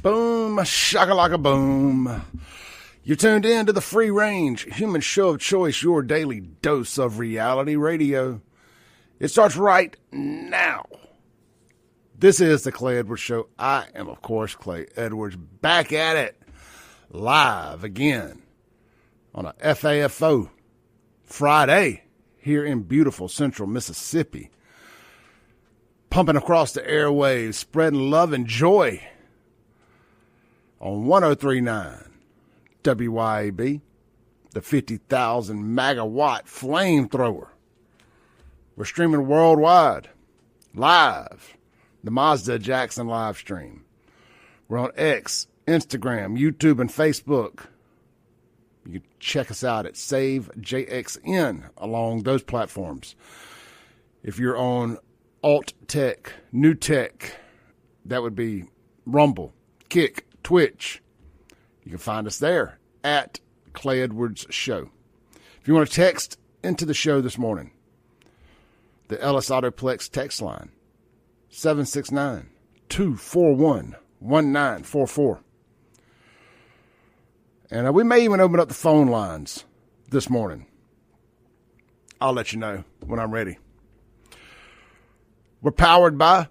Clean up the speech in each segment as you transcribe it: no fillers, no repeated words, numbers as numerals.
Boom, shakalaka boom. You're tuned in to the free range human show of choice, your daily dose of reality radio. It starts right now. This is the Clay Edwards Show. I am, of course, Clay Edwards, back at it live again on a FAFO Friday here in beautiful central Mississippi. Pumping across the airwaves, spreading love and joy on 103.9 WYAB, the 50,000 megawatt flamethrower. We're streaming worldwide, live, the Mazda Jackson live stream. We're on X, Instagram, YouTube, and Facebook. You can check us out at SaveJXN along those platforms. If you're on Alt Tech, New Tech, that would be Rumble, Kick, Twitch. You can find us there at Clay Edwards Show. If you want to text into the show this morning, the Ellis Autoplex text line, 769-241-1944. And we may even open up the phone lines this morning. I'll let you know when I'm ready. We're powered by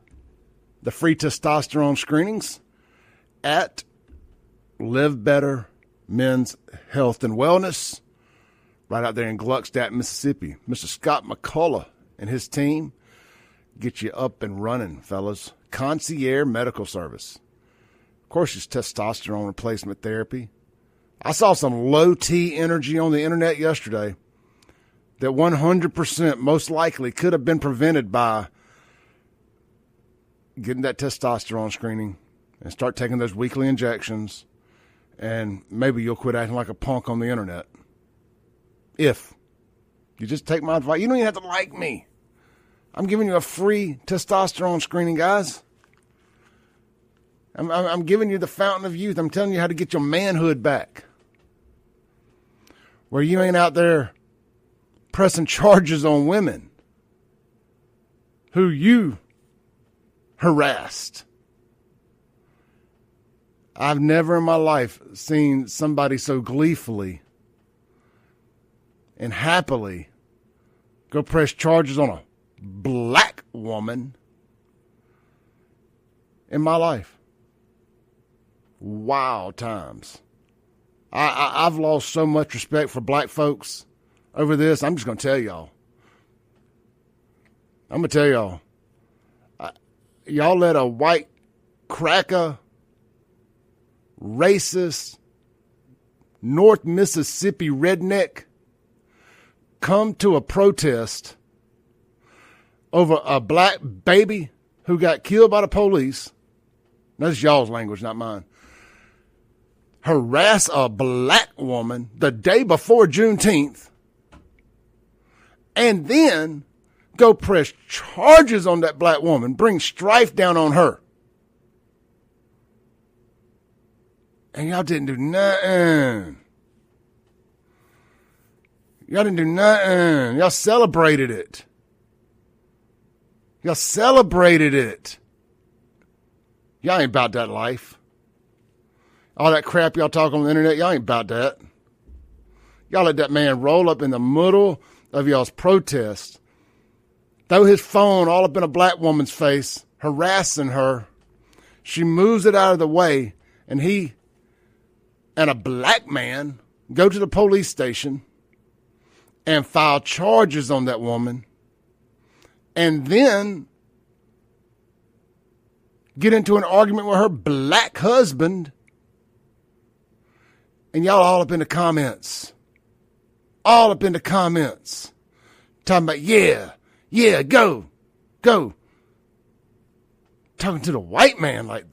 the free testosterone screenings at Live Better Men's Health and Wellness right out there in Gluckstadt, Mississippi. Mr. Scott McCullough and his team get you up and running, fellas. Concierge Medical Service. Of course, it's testosterone replacement therapy. I saw some low T energy on the internet yesterday that 100% most likely could have been prevented by getting that testosterone screening and start taking those weekly injections, and maybe you'll quit acting like a punk on the internet. If you just take my advice, you don't even have to like me. I'm giving you a free testosterone screening, guys. I'm giving you the fountain of youth. I'm telling you how to get your manhood back. Where you ain't out there pressing charges on women who you harassed. I've never in my life seen somebody so gleefully and happily go press charges on a black woman in my life. Wow, times. I've lost so much respect for black folks over this. I'm just going to tell y'all. I'm going to tell y'all. Y'all let a white cracker, racist, North Mississippi redneck come to a protest over a black baby who got killed by the police. That's y'all's language, not mine. Harass a black woman the day before Juneteenth and then go press charges on that black woman, bring strife down on her. And y'all didn't do nothing. Y'all didn't do nothing. Y'all celebrated it. Y'all celebrated it. Y'all ain't about that life. All that crap y'all talk on the internet, y'all ain't about that. Y'all let that man roll up in the middle of y'all's protest, throw his phone all up in a black woman's face, harassing her. She moves it out of the way, and he and a black man go to the police station and file charges on that woman, and then get into an argument with her black husband, and y'all all up in the comments. All up in the comments. Talking about, yeah, go. Talking to the white man like,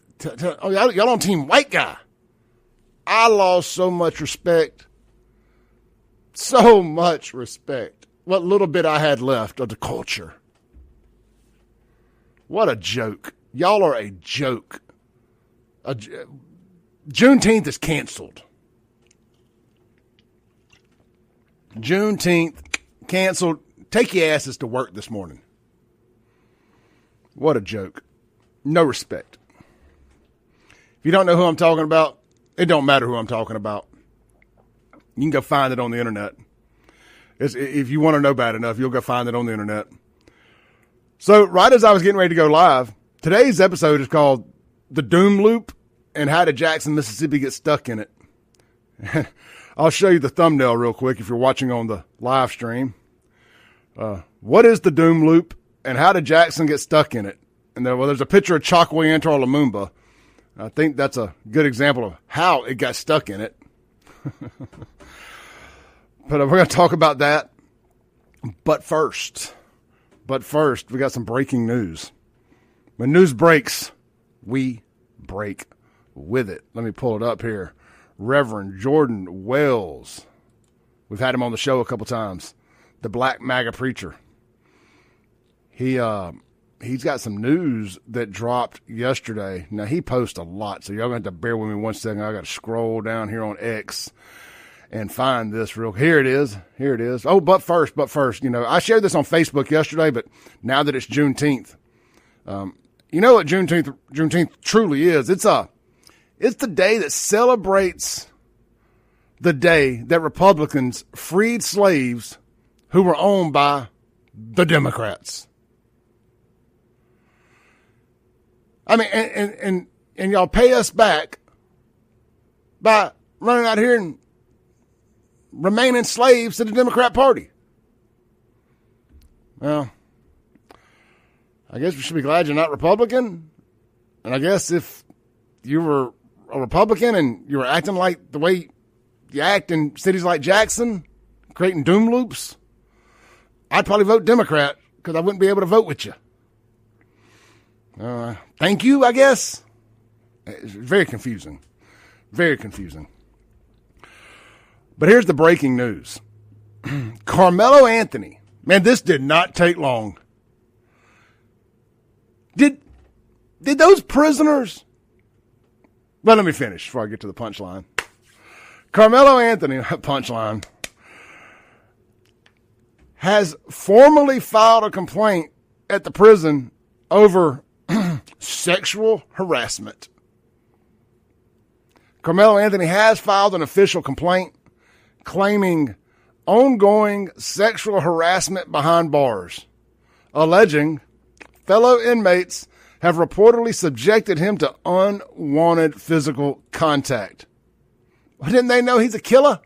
oh, y'all on team white guy. I lost so much respect. So much respect. What little bit I had left of the culture. What a joke. Y'all are a joke. Juneteenth is canceled. Juneteenth canceled. Take your asses to work this morning. What a joke. No respect. If you don't know who I'm talking about, it don't matter who I'm talking about. You can go find it on the internet. If you want to know bad enough, you'll go find it on the internet. So right as I was getting ready to go live, today's episode is called The Doom Loop and How Did Jackson, Mississippi Get Stuck in It. I'll show you the thumbnail real quick if you're watching on the live stream. What is the Doom Loop and how did Jackson get stuck in it? And there's a picture of Chokwe Lumumba. I think that's a good example of how it got stuck in it. But we're going to talk about that. But first, we got some breaking news. When news breaks, we break with it. Let me pull it up here. Reverend Jordan Wells. We've had him on the show a couple times. The Black MAGA preacher. He's got some news that dropped yesterday. Now, he posts a lot, so y'all going to have to bear with me one second. I got to scroll down here on X and find this real. Here it is. Oh, but first, I shared this on Facebook yesterday, but now that it's Juneteenth, you know what Juneteenth truly is? It's the day that celebrates the day that Republicans freed slaves who were owned by the Democrats. I mean, and y'all pay us back by running out here and remaining slaves to the Democrat Party. Well, I guess we should be glad you're not Republican. And I guess if you were a Republican and you were acting like the way you act in cities like Jackson, creating doom loops, I'd probably vote Democrat because I wouldn't be able to vote with you. Thank you, I guess. It's very confusing. Very confusing. But here's the breaking news. Carmelo Anthony. Man, this did not take long. Did those prisoners... Well, let me finish before I get to the punchline. Carmelo Anthony, punchline, has formally filed a complaint at the prison over sexual harassment. Carmelo Anthony has filed an official complaint claiming ongoing sexual harassment behind bars, alleging fellow inmates have reportedly subjected him to unwanted physical contact. Well, didn't they know he's a killer?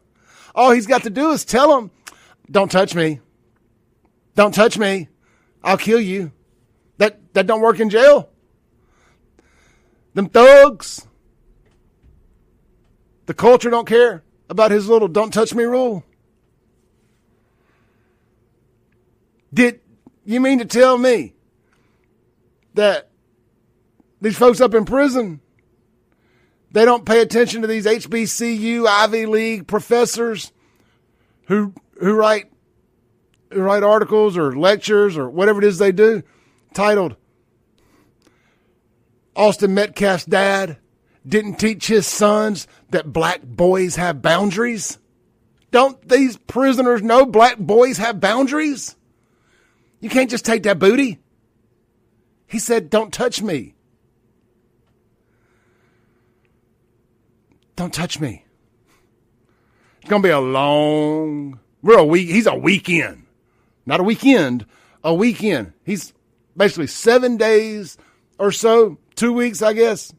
All he's got to do is tell them, don't touch me. Don't touch me. I'll kill you. That don't work in jail. Them thugs. The culture don't care about his little don't touch me rule. Did you mean to tell me that these folks up in prison, they don't pay attention to these HBCU, Ivy League professors who write articles or lectures or whatever it is they do, titled Austin Metcalf's dad didn't teach his sons that black boys have boundaries? Don't these prisoners know black boys have boundaries? You can't just take that booty. He said, don't touch me. Don't touch me. It's going to be a long, he's a weekend. Not a weekend, a weekend. He's basically 7 days or so, 2 weeks, I guess,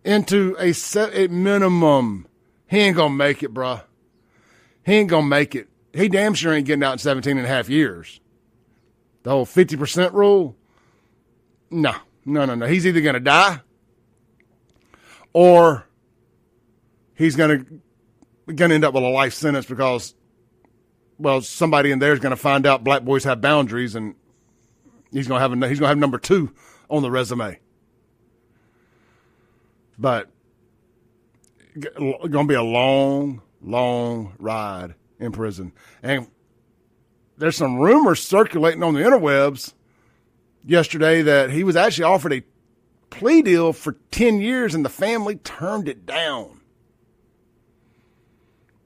into a minimum. He ain't going to make it, bruh. He ain't going to make it. He damn sure ain't getting out in 17 and a half years. The whole 50% rule? No. He's either going to die or he's going to end up with a life sentence because, well, somebody in there is going to find out black boys have boundaries and he's going to have number 2 on the resume. But it's going to be a long, long ride in prison. And there's some rumors circulating on the interwebs yesterday that he was actually offered a plea deal for 10 years and the family turned it down.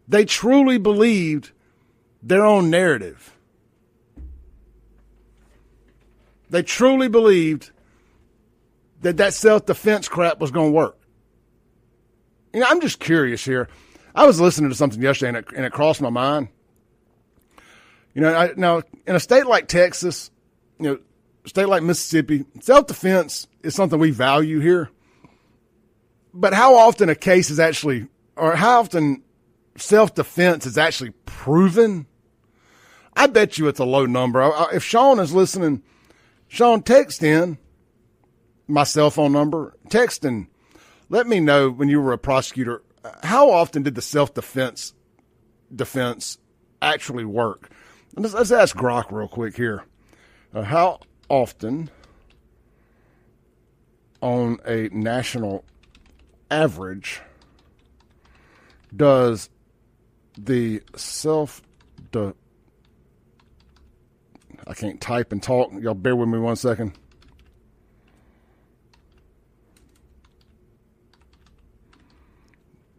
They truly believed their own narrative. They truly believed that self-defense crap was going to work. I'm just curious here. I was listening to something yesterday and it crossed my mind. Now in a state like Texas, a state like Mississippi, self-defense is something we value here. But how often how often self-defense is actually proven? I bet you it's a low number. If Sean is listening, Sean, text in my cell phone number. Text and let me know when you were a prosecutor, how often did the self-defense actually work? Let's ask Grok real quick here. How often on a national average does the I can't type and talk. Y'all bear with me 1 second.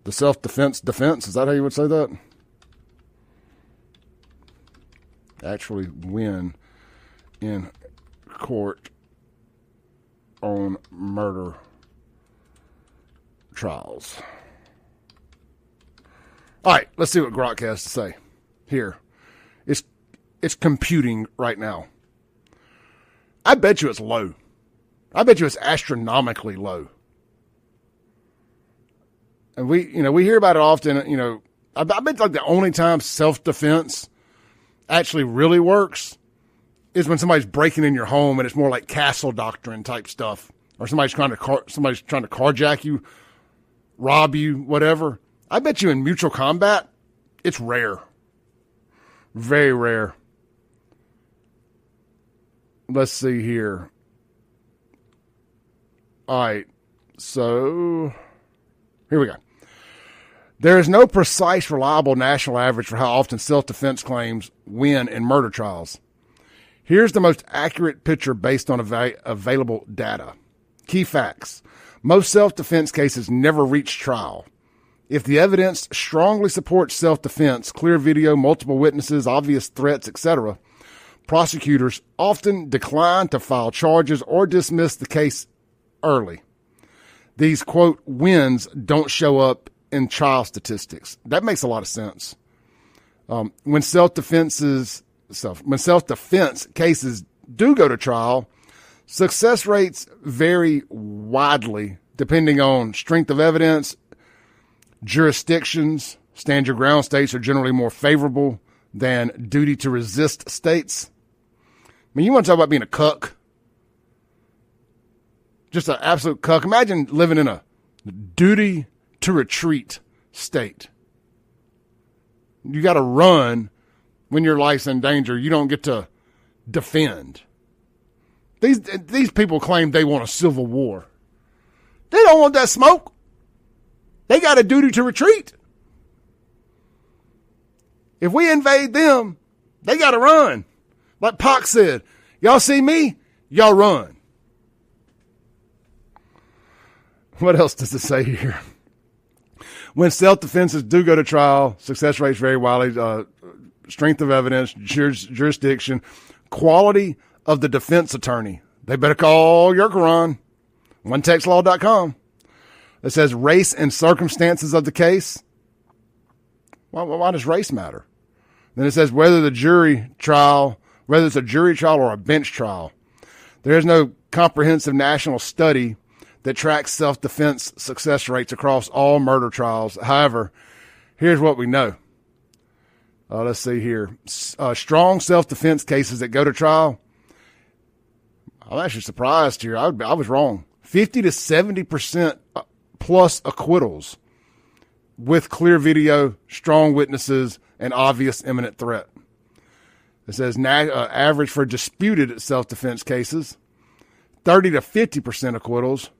The self-defense, is that how you would say that? Actually win in court on murder trials. All right, let's see what Grok has to say here. It's computing right now. I bet you it's low. I bet you it's astronomically low. And we hear about it often. I bet like the only time self-defense actually really works is when somebody's breaking in your home and it's more like castle doctrine type stuff, or somebody's trying to carjack you, rob you, whatever. I bet you in mutual combat, it's rare, very rare. Let's see here. All right, so here we go. There is no precise, reliable national average for how often self-defense claims win in murder trials. Here's the most accurate picture based on available data. Key facts. Most self-defense cases never reach trial. If the evidence strongly supports self-defense, clear video, multiple witnesses, obvious threats, etc., prosecutors often decline to file charges or dismiss the case early. These, quote, wins don't show up in trial statistics. That makes a lot of sense. When self-defense cases do go to trial, success rates vary widely depending on strength of evidence, jurisdictions. Stand your ground states are generally more favorable than duty to resist states. I mean, you want to talk about being a cuck? Just an absolute cuck. Imagine living in a duty to retreat state. You got to run when your life's in danger. You don't get to defend. These people claim they want a civil war. They don't want that smoke. They got a duty to retreat. If we invade them, they got to run. Like Pac said, y'all see me, y'all run. What else does it say here? When self-defenses do go to trial, success rates vary widely. Strength of evidence, jurisdiction, quality of the defense attorney. They better call your Quran. OneTextLaw.com. It says race and circumstances of the case. Why does race matter? Then it says whether it's a jury trial or a bench trial. There is no comprehensive national study that tracks self-defense success rates across all murder trials. However, here's what we know. Let's see here. Strong self-defense cases that go to trial. I'm actually surprised here. I was wrong. 50 to 70% plus acquittals with clear video, strong witnesses, and obvious imminent threat. It says average for disputed self-defense cases, 30 to 50% acquittals,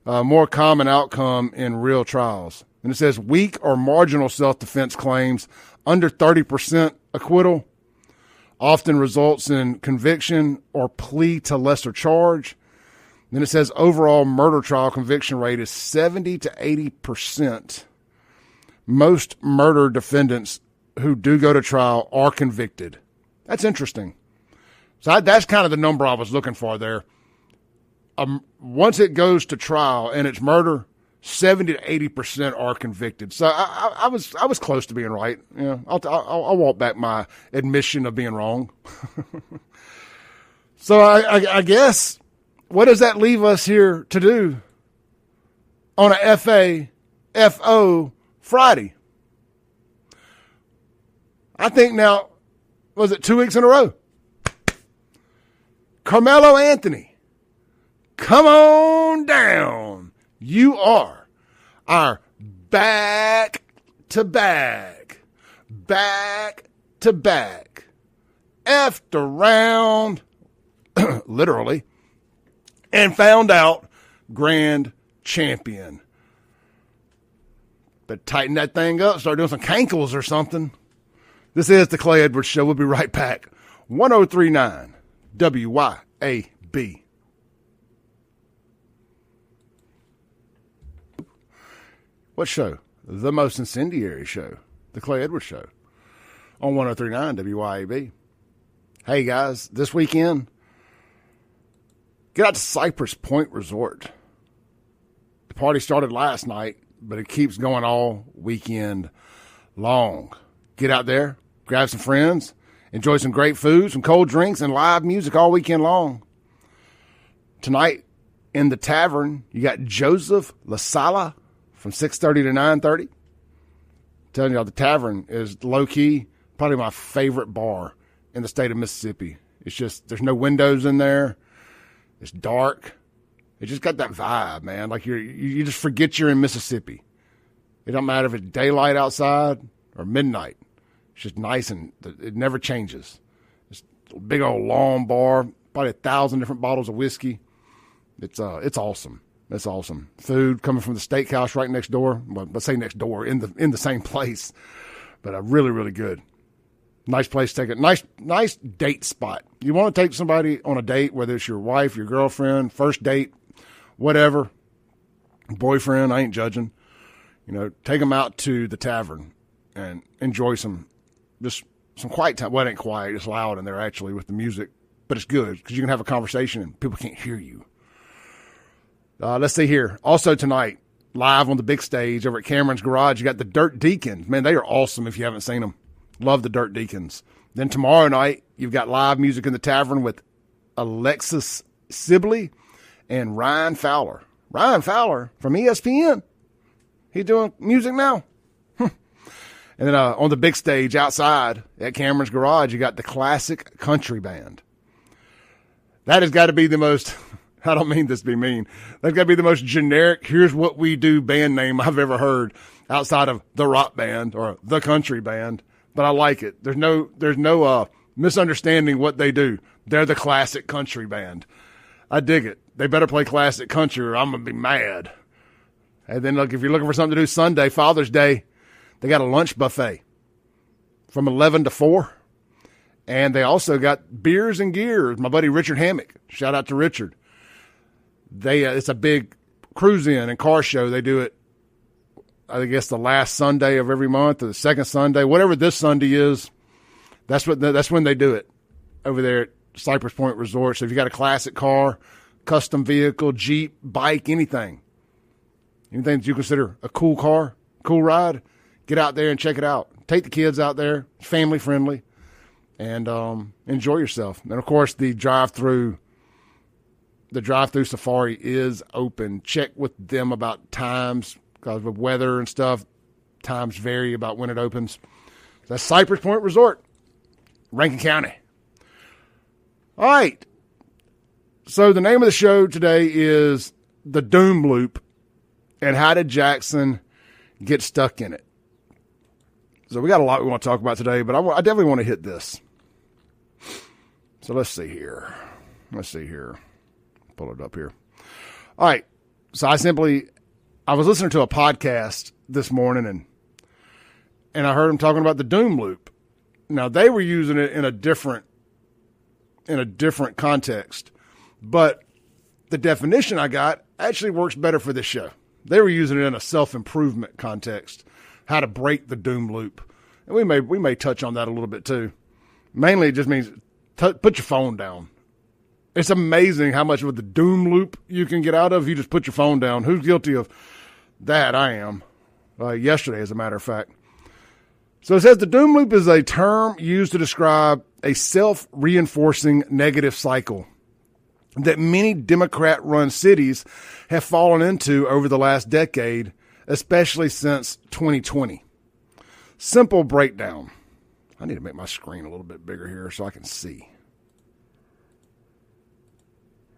more common outcome in real trials. And it says weak or marginal self-defense claims under 30% acquittal often results in conviction or plea to lesser charge. Then it says overall murder trial conviction rate is 70 to 80%. Most murder defendants who do go to trial are convicted. That's interesting. So that's kind of the number I was looking for there. Once it goes to trial and it's murder, 70 to 80% are convicted. So I was close to being right. Yeah, I'll walk back my admission of being wrong. So I guess, what does that leave us here to do on a FO Friday? I think now, was it 2 weeks in a row? Carmelo Anthony, come on down. You are our back-to-back effed around, literally, and found out grand champion. But tighten that thing up, start doing some cankles or something. This is the Clay Edwards Show. We'll be right back. 1039 WYAB. What show? The most incendiary show. The Clay Edwards Show. On 1039 WYAB. Hey, guys, this weekend, get out to Cypress Point Resort. The party started last night, but it keeps going all weekend long. Get out there, grab some friends, enjoy some great food, some cold drinks, and live music all weekend long. Tonight, in the tavern, you got Joseph La Sala from 6:30 to 9:30. Telling y'all, the tavern is low-key, probably my favorite bar in the state of Mississippi. It's just, there's no windows in there. It's dark. It just got that vibe, man. Like you just forget you're in Mississippi. It don't matter if it's daylight outside or midnight. It's just nice, and it never changes. It's a big old long bar, probably 1,000 different bottles of whiskey. It's awesome. It's awesome. Food coming from the steakhouse right next door. Well, let's say next door, in the same place. But really, really good. Nice place to take it. Nice date spot. You want to take somebody on a date, whether it's your wife, your girlfriend, first date, whatever, boyfriend, I ain't judging. Take them out to the tavern and enjoy some quiet time. Well, it ain't quiet. It's loud in there, actually, with the music. But it's good because you can have a conversation and people can't hear you. Let's see here. Also tonight, live on the big stage over at Cameron's Garage, you got the Dirt Deacons. Man, they are awesome if you haven't seen them. Love the Dirt Deacons. Then tomorrow night, you've got live music in the tavern with Alexis Sibley and Ryan Fowler. Ryan Fowler from ESPN. He's doing music now. And then on the big stage outside at Cameron's Garage, you got the Classic Country Band. That has got to be the most, I don't mean this to be mean, that's got to be the most generic, here's what we do band name I've ever heard outside of the rock band or the country band. But I like it. There's no misunderstanding what they do. They're the Classic Country Band. I dig it. They better play classic country or I'm going to be mad. And then, look, if you're looking for something to do Sunday, Father's Day, they got a lunch buffet from 11 to 4. And they also got beers and gears. My buddy Richard Hammock, shout out to Richard. It's a big cruise-in and car show. They do it, I guess, the last Sunday of every month or the second Sunday, whatever this Sunday is. That's when they do it over there at Cypress Point Resort. So if you got a classic car, custom vehicle, Jeep, bike, anything that you consider a cool car, cool ride, get out there and check it out. Take the kids out there, family friendly, and enjoy yourself. And of course, the drive-through safari is open. Check with them about times, because with weather and stuff, times vary about when it opens. That's Cypress Point Resort, Rankin County. All right. So the name of the show today is The Doom Loop and How Did Jackson Get Stuck in It. So we got a lot we want to talk about today, but I definitely want to hit this. So let's see here. Pull it up here. All right. So I was listening to a podcast this morning and I heard them talking about the Doom Loop. Now they were using it in a different context, but the definition I got actually works better for this show. They were using it in a self-improvement context, how to break the Doom Loop. And we may touch on that a little bit too. Mainly it just means put your phone down. It's amazing how much of the Doom Loop you can get out of if you just put your phone down. Who's guilty of That I am. Yesterday, as a matter of fact. So it says the doom loop is a term used to describe a self-reinforcing negative cycle that many Democrat-run cities have fallen into over the last decade, especially since 2020. Simple breakdown. I need to make my screen a little bit bigger here so I can see.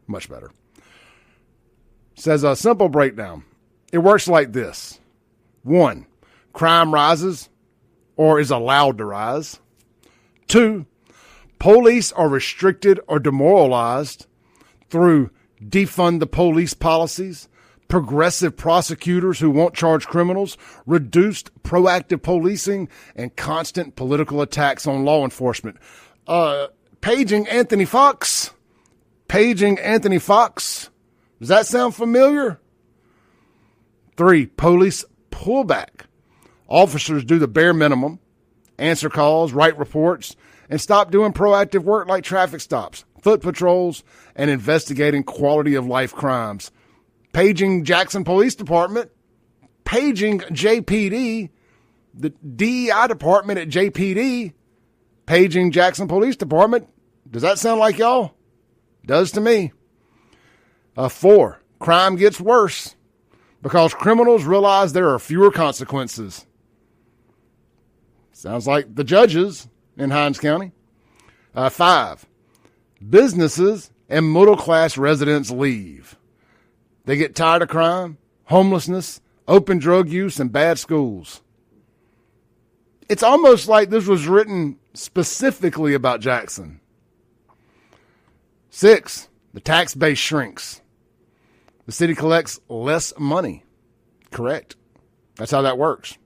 Much better. It says a simple breakdown. It works like this. 1, crime rises or is allowed to rise. 2, police are restricted or demoralized through defund the police policies, progressive prosecutors who won't charge criminals, reduced proactive policing, and constant political attacks on law enforcement. Paging Anthony Fox. Paging Anthony Fox. Does that sound familiar? 3, police pullback. Officers do the bare minimum, answer calls, write reports, and stop doing proactive work like traffic stops, foot patrols, and investigating quality of life crimes. Paging Jackson Police Department. Paging JPD, the DEI department at JPD. Paging Jackson Police Department. Does that sound like y'all? Does to me. 4, crime gets worse because criminals realize there are fewer consequences. Sounds like the judges in Hinds County. 5, businesses and middle-class residents leave. They get tired of crime, homelessness, open drug use, and bad schools. It's almost like this was written specifically about Jackson. 6, the tax base shrinks. The city collects less money. Correct. That's how that works.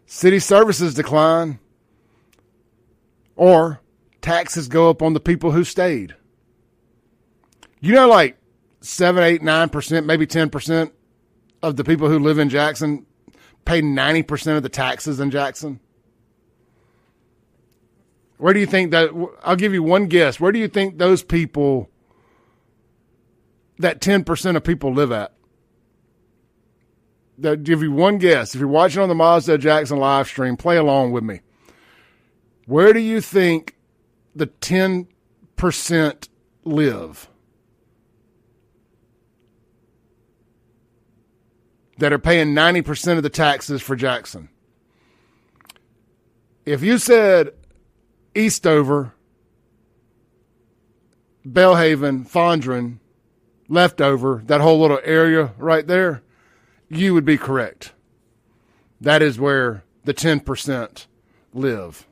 City services decline, or taxes go up on the people who stayed. You know, like 7, 8, 9%, maybe 10% of the people who live in Jackson pay 90% of the taxes in Jackson. Where do you think that, I'll give you one guess. Where do you think those people, that 10% of people live at? I'll give you one guess. If you're watching on the Mazda Jackson live stream, play along with me. Where do you think the 10% live that are paying 90% of the taxes for Jackson? If you said Eastover, Belhaven, Fondren, Leftover, that whole little area right there, you would be correct. That is where the 10% live.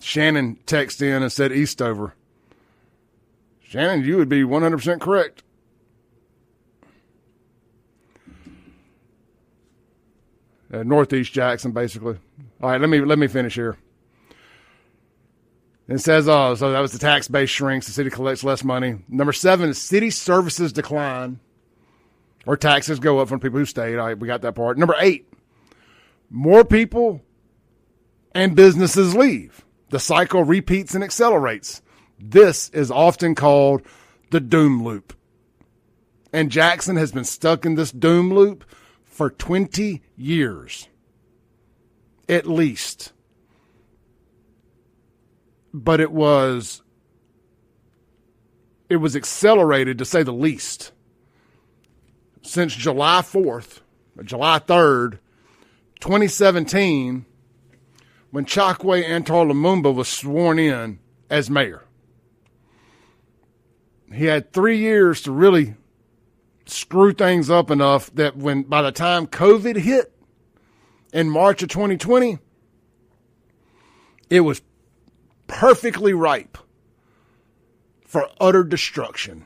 Shannon texted in and said Eastover. Shannon, you would be 100% correct. Northeast Jackson, basically. All right, let me finish here. It says, so that was the tax base shrinks. The city collects less money. Number 7 is city services decline, or taxes go up from people who stayed. All right, we got that part. Number 8, more people and businesses leave. The cycle repeats and accelerates. This is often called the doom loop. And Jackson has been stuck in this doom loop for 20 years, at least. But it was accelerated, to say the least, since July 4th, July 3rd, 2017, when Chokwe Antar Lumumba was sworn in as mayor. He had 3 years to really screw things up enough that by the time COVID hit in March of 2020, it was perfectly ripe for utter destruction.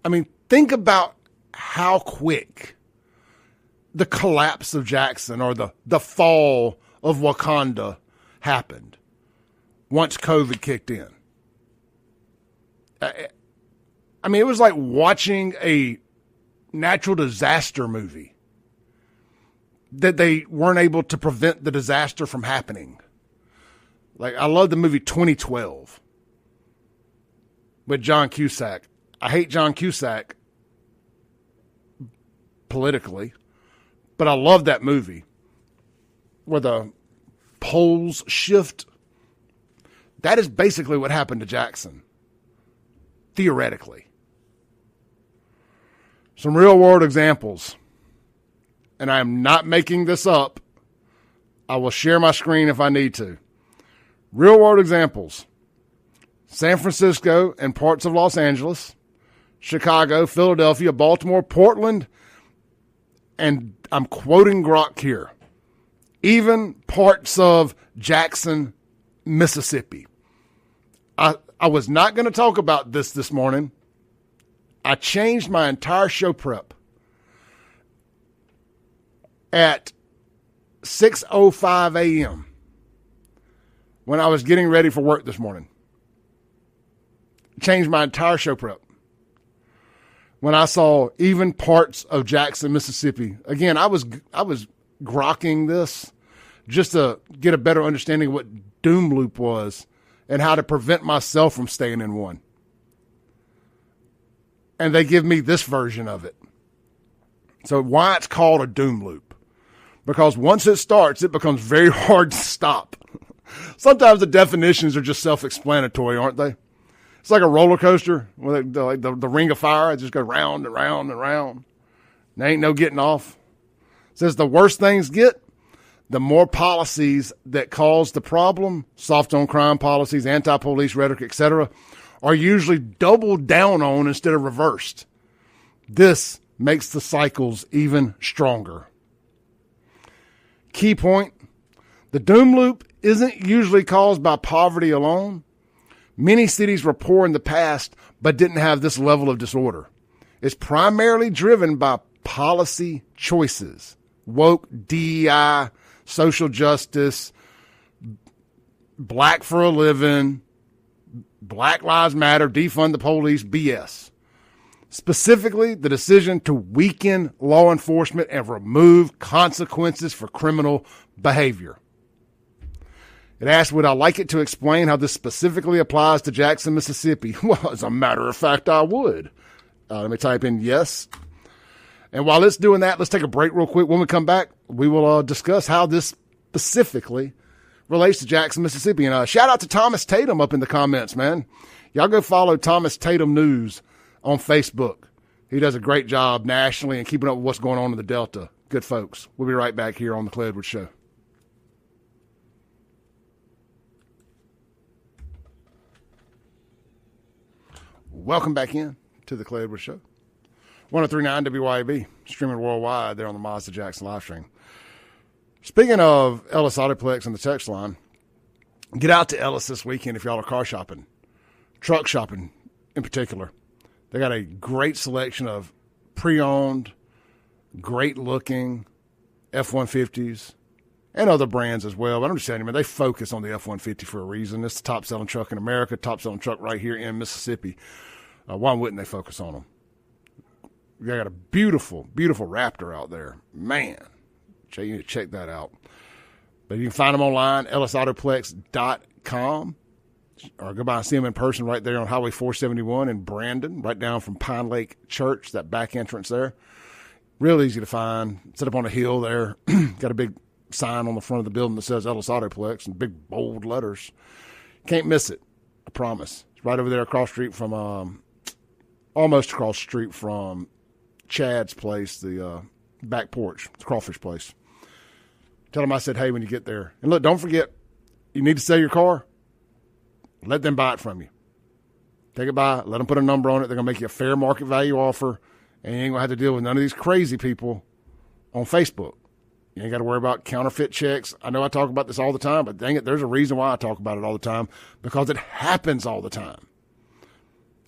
I mean, think about how quick the collapse of Jackson, or the fall of Wakanda, happened once COVID kicked in. I mean, it was like watching a natural disaster movie that they weren't able to prevent the disaster from happening. Like, I love the movie 2012 with John Cusack. I hate John Cusack, politically, but I love that movie where the poles shift. That is basically what happened to Jackson, theoretically. Some real world examples, and I am not making this up. I will share my screen if I need to. Real world examples: San Francisco and parts of Los Angeles, Chicago, Philadelphia, Baltimore, Portland, and I'm quoting Grok here, even parts of Jackson, Mississippi. I was not going to talk about this morning. I changed my entire show prep at 6:05 a.m. when I was getting ready for work this morning. Changed my entire show prep when I saw even parts of Jackson, Mississippi. Again, I was grokking this just to get a better understanding of what doom loop was and how to prevent myself from staying in one. And they give me this version of it. So why it's called a doom loop? Because once it starts, it becomes very hard to stop. Sometimes the definitions are just self-explanatory, aren't they? It's like a roller coaster with the ring of fire. It just goes round and round and round. There ain't no getting off. It says the worse things get, the more policies that cause the problem, soft on crime policies, anti-police rhetoric, etc., are usually doubled down on instead of reversed. This makes the cycles even stronger. Key point: the doom loop isn't usually caused by poverty alone. Many cities were poor in the past but didn't have this level of disorder. It's primarily driven by policy choices: woke, DEI, social justice, black for a living, Black Lives Matter, defund the police, BS. Specifically, the decision to weaken law enforcement and remove consequences for criminal behavior. It asked, would I like it to explain how this specifically applies to Jackson, Mississippi? Well, as a matter of fact, I would. Let me type in yes. And while it's doing that, let's take a break real quick. When we come back, we will discuss how this specifically relates to Jackson, Mississippi. And shout out to Thomas Tatum up in the comments, man. Y'all go follow Thomas Tatum News on Facebook. He does a great job nationally and keeping up with what's going on in the Delta. Good folks. We'll be right back here on the Clay Edwards Show. Welcome back in to the Clay Edwards Show. 103.9 WYAB, streaming worldwide there on the Mazda Jackson live stream. Speaking of Ellis Autoplex and the text line, get out to Ellis this weekend if y'all are car shopping, truck shopping in particular. They got a great selection of pre-owned, great-looking F-150s and other brands as well. But I'm just telling you, man, they focus on the F-150 for a reason. It's the top-selling truck in America, top-selling truck right here in Mississippi. Why wouldn't they focus on them? They got a beautiful, beautiful Raptor out there. Man, you need to check that out. But you can find them online, ellisautoplex.com, or go by and see them in person right there on Highway 471 in Brandon, right down from Pine Lake Church, that back entrance there. Real easy to find. Set up on a hill there. Got a big sign on the front of the building that says Ellis Autoplex in big, bold letters. Can't miss it, I promise. It's right over there across the street from, almost across the street from Chad's place, the back porch, the crawfish place. Tell them I said, hey, when you get there. And look, don't forget, you need to sell your car. Let them buy it from you. Take it by, let them put a number on it. They're going to make you a fair market value offer, and you ain't going to have to deal with none of these crazy people on Facebook. You ain't got to worry about counterfeit checks. I know I talk about this all the time, but dang it, there's a reason why I talk about it all the time, because it happens all the time.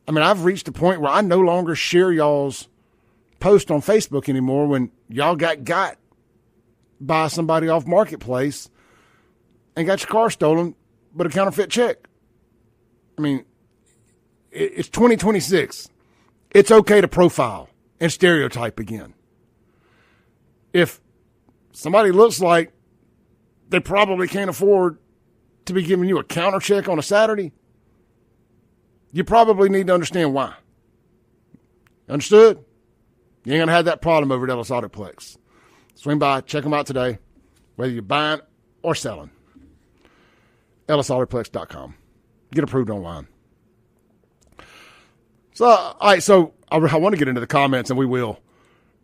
I mean, I've reached a point where I no longer share y'all's post on Facebook anymore when y'all got by somebody off Marketplace and got your car stolen, but a counterfeit check. I mean, it's 2026. It's okay to profile and stereotype again. If somebody looks like they probably can't afford to be giving you a counter check on a Saturday, you probably need to understand why. Understood? You ain't going to have that problem over at Ellis Autoplex. Swing by, check them out today, whether you're buying or selling. EllisAutoplex.com. Get approved online. So, all right, so I want to get into the comments, and we will.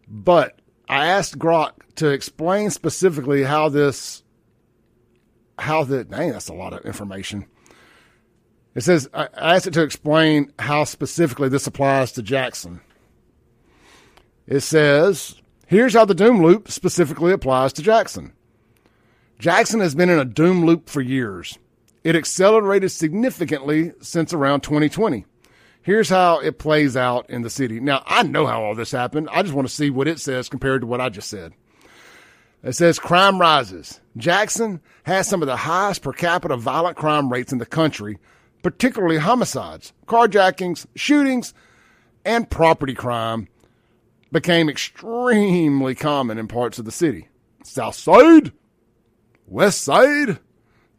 But I asked Grok to explain specifically dang, that's a lot of information. It says, I asked it to explain how specifically this applies to Jackson. It says, here's how the doom loop specifically applies to Jackson. Jackson has been in a doom loop for years. It accelerated significantly since around 2020. Here's how it plays out in the city. Now, I know how all this happened. I just want to see what it says compared to what I just said. It says crime rises. Jackson has some of the highest per capita violent crime rates in the country, particularly homicides, carjackings, shootings, and property crime became extremely common in parts of the city. South Side, West Side,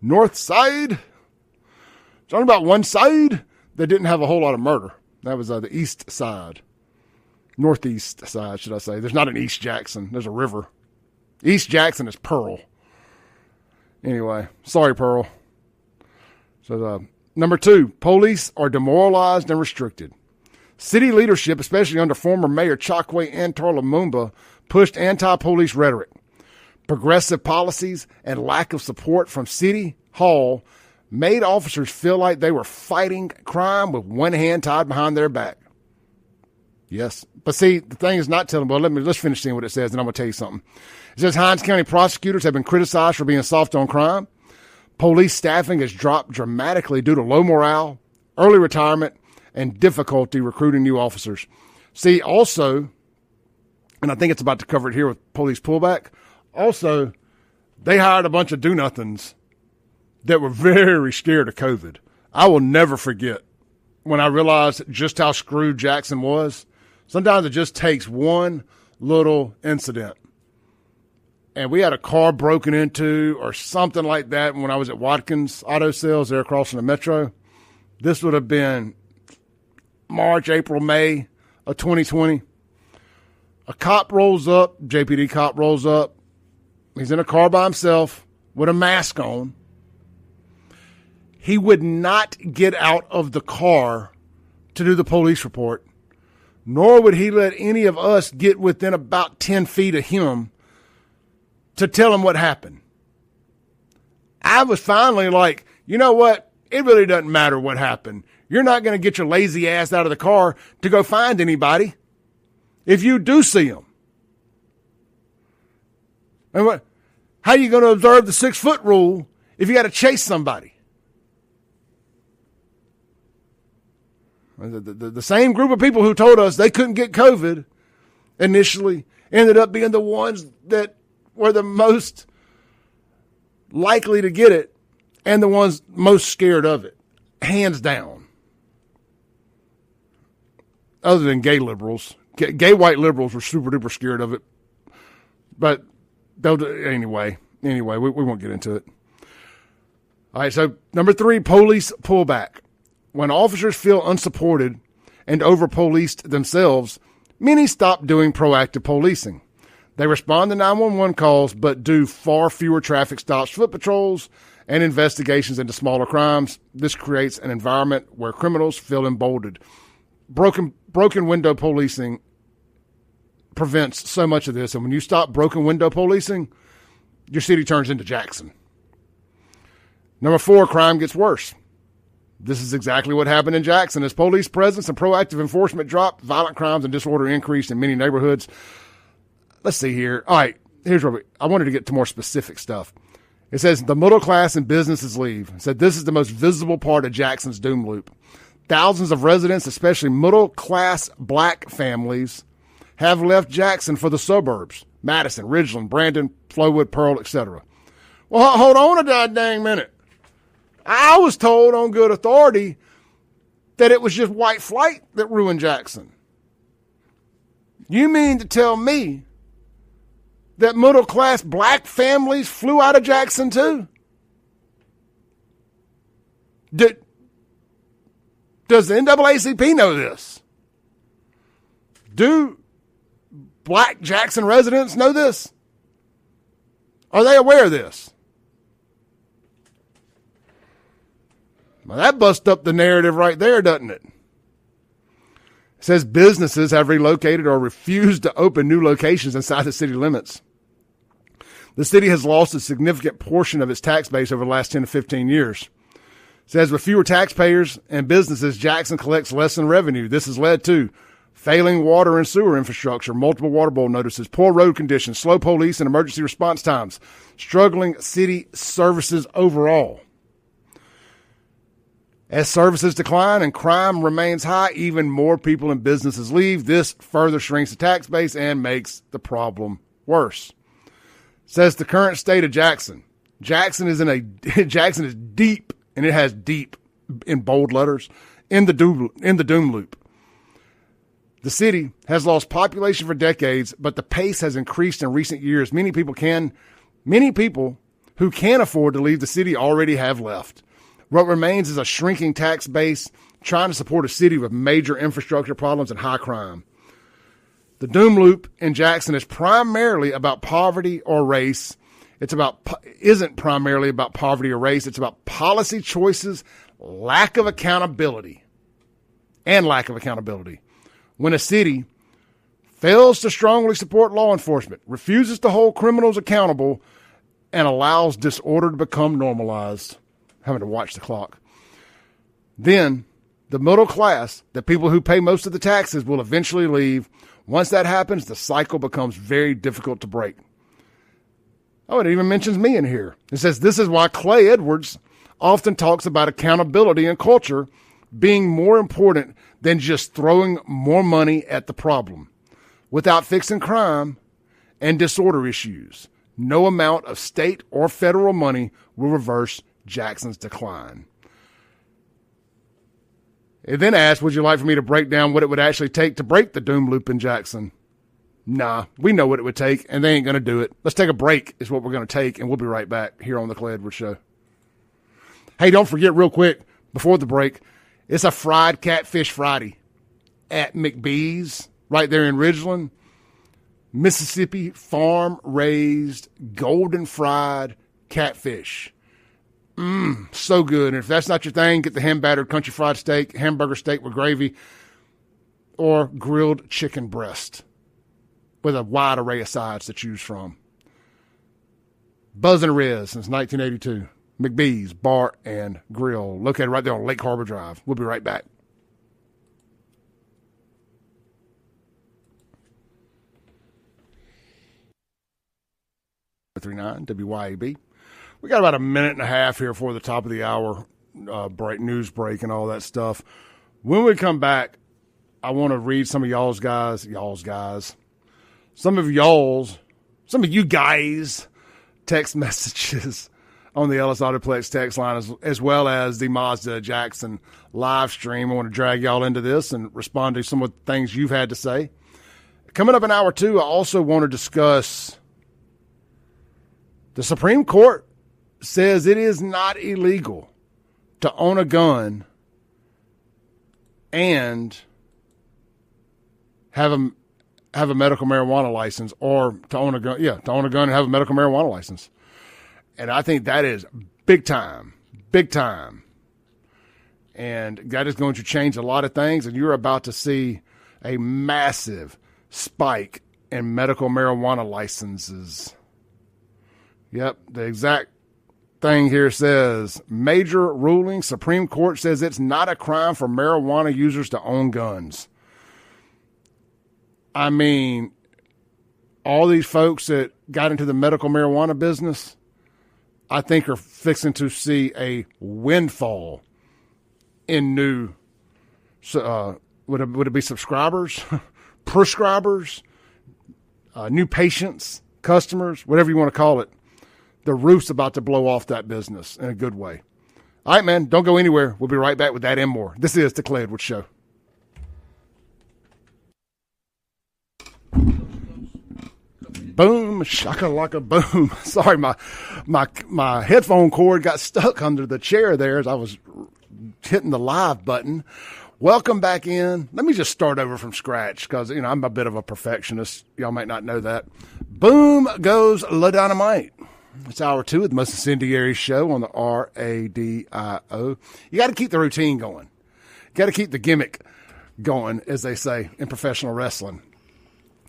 North Side. There's only about one side that didn't have a whole lot of murder. That was the East Side. Northeast side, should I say. There's not an East Jackson. There's a river. East Jackson is Pearl. Anyway, sorry, Pearl. So, number 2, police are demoralized and restricted. City leadership, especially under former Mayor Chokwe Antar Lumumba, pushed anti-police rhetoric. Progressive policies and lack of support from City Hall made officers feel like they were fighting crime with one hand tied behind their back. Yes. But see, the thing is not telling, well, let's finish seeing what it says, and I'm going to tell you something. It says Hinds County prosecutors have been criticized for being soft on crime. Police staffing has dropped dramatically due to low morale, early retirement, and difficulty recruiting new officers. See, also, and I think it's about to cover it here with police pullback, also, they hired a bunch of do-nothings that were very scared of COVID. I will never forget when I realized just how screwed Jackson was. Sometimes it just takes one little incident. And we had a car broken into or something like that when I was at Watkins Auto Sales there across from the Metro. This would have been March, April, May of 2020. A cop rolls up, JPD cop rolls up. He's in a car by himself with a mask on. He would not get out of the car to do the police report, nor would he let any of us get within about 10 feet of him to tell him what happened. I was finally like, you know what? It really doesn't matter what happened. You're not going to get your lazy ass out of the car to go find anybody if you do see them. And what? How are you going to observe the 6-foot rule if you got to chase somebody? The same group of people who told us they couldn't get COVID initially ended up being the ones that were the most likely to get it and the ones most scared of it, hands down. Other than gay liberals. Gay white liberals were super duper scared of it. But anyway, we won't get into it. All right, so number 3, police pullback. When officers feel unsupported and over-policed themselves, many stop doing proactive policing. They respond to 911 calls, but do far fewer traffic stops, foot patrols, and investigations into smaller crimes. This creates an environment where criminals feel emboldened. Broken window policing prevents so much of this. And when you stop broken window policing, your city turns into Jackson. Number 4, crime gets worse. This is exactly what happened in Jackson. As police presence and proactive enforcement dropped, violent crimes and disorder increased in many neighborhoods. Let's see here. All right, here's where I wanted to get to more specific stuff. It says the middle class and businesses leave. It said this is the most visible part of Jackson's doom loop. Thousands of residents, especially middle-class black families, have left Jackson for the suburbs, Madison, Ridgeland, Brandon, Flowood, Pearl, etc. Well, hold on a goddamn minute. I was told on good authority that it was just white flight that ruined Jackson. You mean to tell me that middle-class black families flew out of Jackson too? Does the NAACP know this? Do black Jackson residents know this? Are they aware of this? Well, that busts up the narrative right there, doesn't it? It says businesses have relocated or refused to open new locations inside the city limits. The city has lost a significant portion of its tax base over the last 10 to 15 years. It says with fewer taxpayers and businesses, Jackson collects less in revenue. This has led to failing water and sewer infrastructure, multiple water bowl notices, poor road conditions, slow police and emergency response times, struggling city services overall. As services decline and crime remains high, even more people and businesses leave. This further shrinks the tax base and makes the problem worse. Says the current state of Jackson. Jackson is deep, and it has deep in bold letters, in the doom loop. The city has lost population for decades, but the pace has increased in recent years. Many people who can afford to leave the city already have left. What remains is a shrinking tax base trying to support a city with major infrastructure problems and high crime. The doom loop in Jackson is primarily about poverty or race. Isn't primarily about poverty or race. It's about policy choices, lack of accountability. When a city fails to strongly support law enforcement, refuses to hold criminals accountable, and allows disorder to become normalized, having to watch the clock, then the middle class, the people who pay most of the taxes, will eventually leave. Once that happens, the cycle becomes very difficult to break. Oh, it even mentions me in here. It says this is why Clay Edwards often talks about accountability and culture being more important than just throwing more money at the problem. Without fixing crime and disorder issues, no amount of state or federal money will reverse Jackson's decline. It then asked, would you like for me to break down what it would actually take to break the doom loop in Jackson? Nah, we know what it would take, and they ain't going to do it. Let's take a break is what we're going to take, and we'll be right back here on the Clay Edwards Show. Hey, don't forget real quick, before the break, it's a fried catfish Friday at McBee's right there in Ridgeland. Mississippi farm-raised, golden fried catfish. So good. And if that's not your thing, get the hand-battered country fried steak, hamburger steak with gravy, or grilled chicken breast with a wide array of sides to choose from. Buzzin' Riz since 1982. McBee's Bar and Grill, located right there on Lake Harbor Drive. We'll be right back. WYAB. We got about a minute and a half here before the top of the hour news break and all that stuff. When we come back, I want to read some of some of you guys text messages on the Ellis Autoplex text line as well as the Mazda Jackson live stream. I want to drag y'all into this and respond to some of the things you've had to say. Coming up in hour two, I also want to discuss the Supreme Court says it is not illegal to own a gun and have a medical marijuana license, or to own a gun and have a medical marijuana license. And I think that is big time. And that is going to change a lot of things, and you're about to see a massive spike in medical marijuana licenses. Yep, the exact thing here says, major ruling, Supreme Court says it's not a crime for marijuana users to own guns. I mean, all these folks that got into the medical marijuana business, I think are fixing to see a windfall in new, would it be subscribers, prescribers, new patients, customers, whatever you want to call it. The roof's about to blow off that business in a good way. All right, man, don't go anywhere. We'll be right back with that and more. This is the Clay Edwards Show. Boom, shaka-laka, boom. Sorry, my headphone cord got stuck under the chair there as I was hitting the live button. Welcome back in. Let me just start over from scratch because, I'm a bit of a perfectionist. Y'all might not know that. Boom goes La Dynamite. It's hour 2 of the most incendiary show on the RADIO. You got to keep the routine going. You got to keep the gimmick going, as they say in professional wrestling.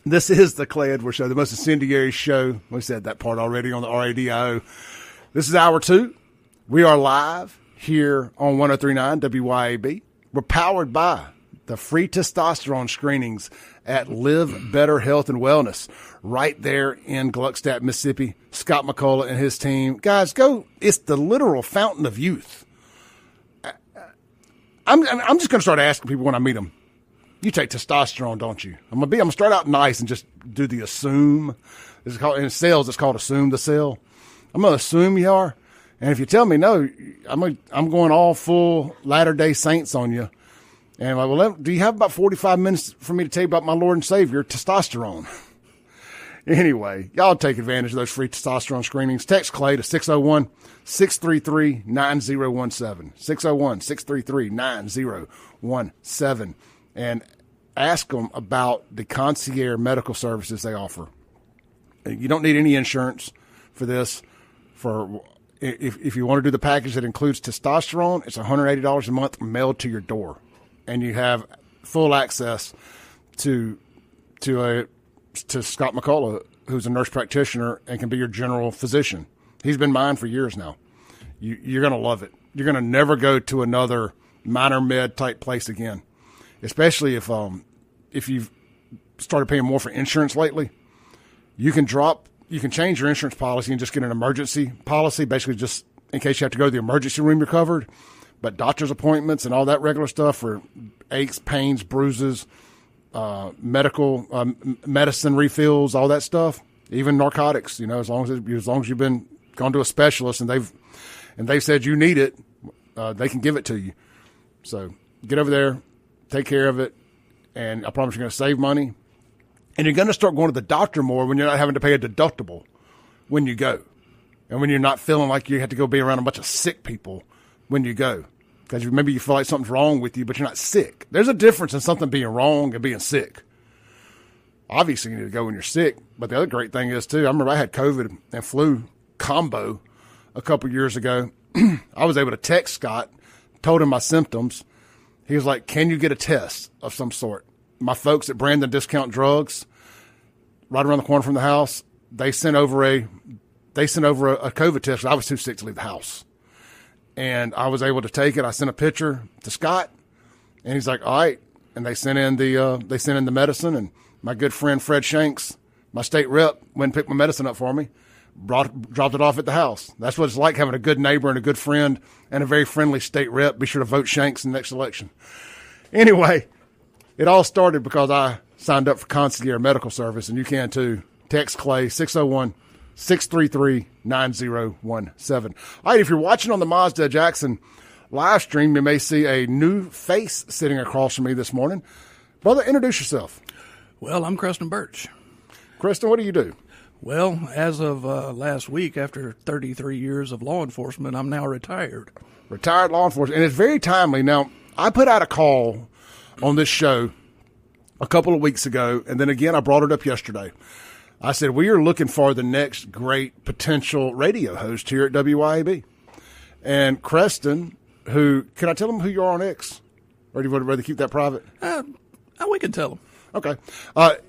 This is the Clay Edwards Show, the most incendiary show. We said that part already on the RADIO. This is hour 2. We are live here on 103.9 WYAB. We're powered by the free testosterone screenings at Live Better Health and Wellness right there in Gluckstadt, Mississippi. Scott McCullough and his team. Guys, go. It's the literal fountain of youth. I'm just going to start asking people when I meet them, you take testosterone, don't you? I'm going to start out nice and just do the assume. In sales, it's called assume the sale. I'm going to assume you are. And if you tell me no, I'm going all full Latter-day Saints on you. And I'm like, well, do you have about 45 minutes for me to tell you about my Lord and Savior, testosterone? Anyway, y'all take advantage of those free testosterone screenings. Text Clay to 601-633-9017. 601-633-9017. And ask them about the concierge medical services they offer. You don't need any insurance for this. If you want to do the package that includes testosterone, it's $180 a month mailed to your door, and you have full access to Scott McCullough, who's a nurse practitioner and can be your general physician. He's been mine for years now. You're going to love it. You're going to never go to another minor med type place again, especially if you've started paying more for insurance lately. You can change your insurance policy and just get an emergency policy, basically just in case you have to go to the emergency room, you're covered. But doctor's appointments and all that regular stuff for aches, pains, bruises, medical medicine refills, all that stuff, even narcotics, as long as you've been gone to a specialist and they've said you need it, they can give it to you. So get over there, take care of it, and I promise you're going to save money. And you're going to start going to the doctor more when you're not having to pay a deductible when you go. And when you're not feeling like you have to go be around a bunch of sick people when you go. Because maybe you feel like something's wrong with you, but you're not sick. There's a difference in something being wrong and being sick. Obviously, you need to go when you're sick. But the other great thing is, too, I remember I had COVID and flu combo a couple years ago. I was able to text Scott, told him my symptoms. He was like, can you get a test of some sort? My folks at Brandon Discount Drugs, right around the corner from the house, they sent over a COVID test. I was too sick to leave the house, and I was able to take it. I sent a picture to Scott, and he's like, "All right." And they sent in the medicine. And my good friend Fred Shanks, my state rep, went and picked my medicine up for me, dropped it off at the house. That's what it's like having a good neighbor and a good friend and a very friendly state rep. Be sure to vote Shanks in the next election. Anyway. It all started because I signed up for concierge medical service, and you can too. Text Clay, 601-633-9017. All right, if you're watching on the Mazda Jackson live stream, you may see a new face sitting across from me this morning. Brother, introduce yourself. Well, I'm Kristen Birch. Kristen, what do you do? Well, as of last week, after 33 years of law enforcement, I'm now retired. Retired law enforcement, and it's very timely. Now, I put out a call on this show a couple of weeks ago, and then again I brought it up yesterday. I said, we are looking for the next great potential radio host here at WYAB. And Creston, can I tell them who you are on X? Or do you want to rather keep that private? We can tell them. Okay.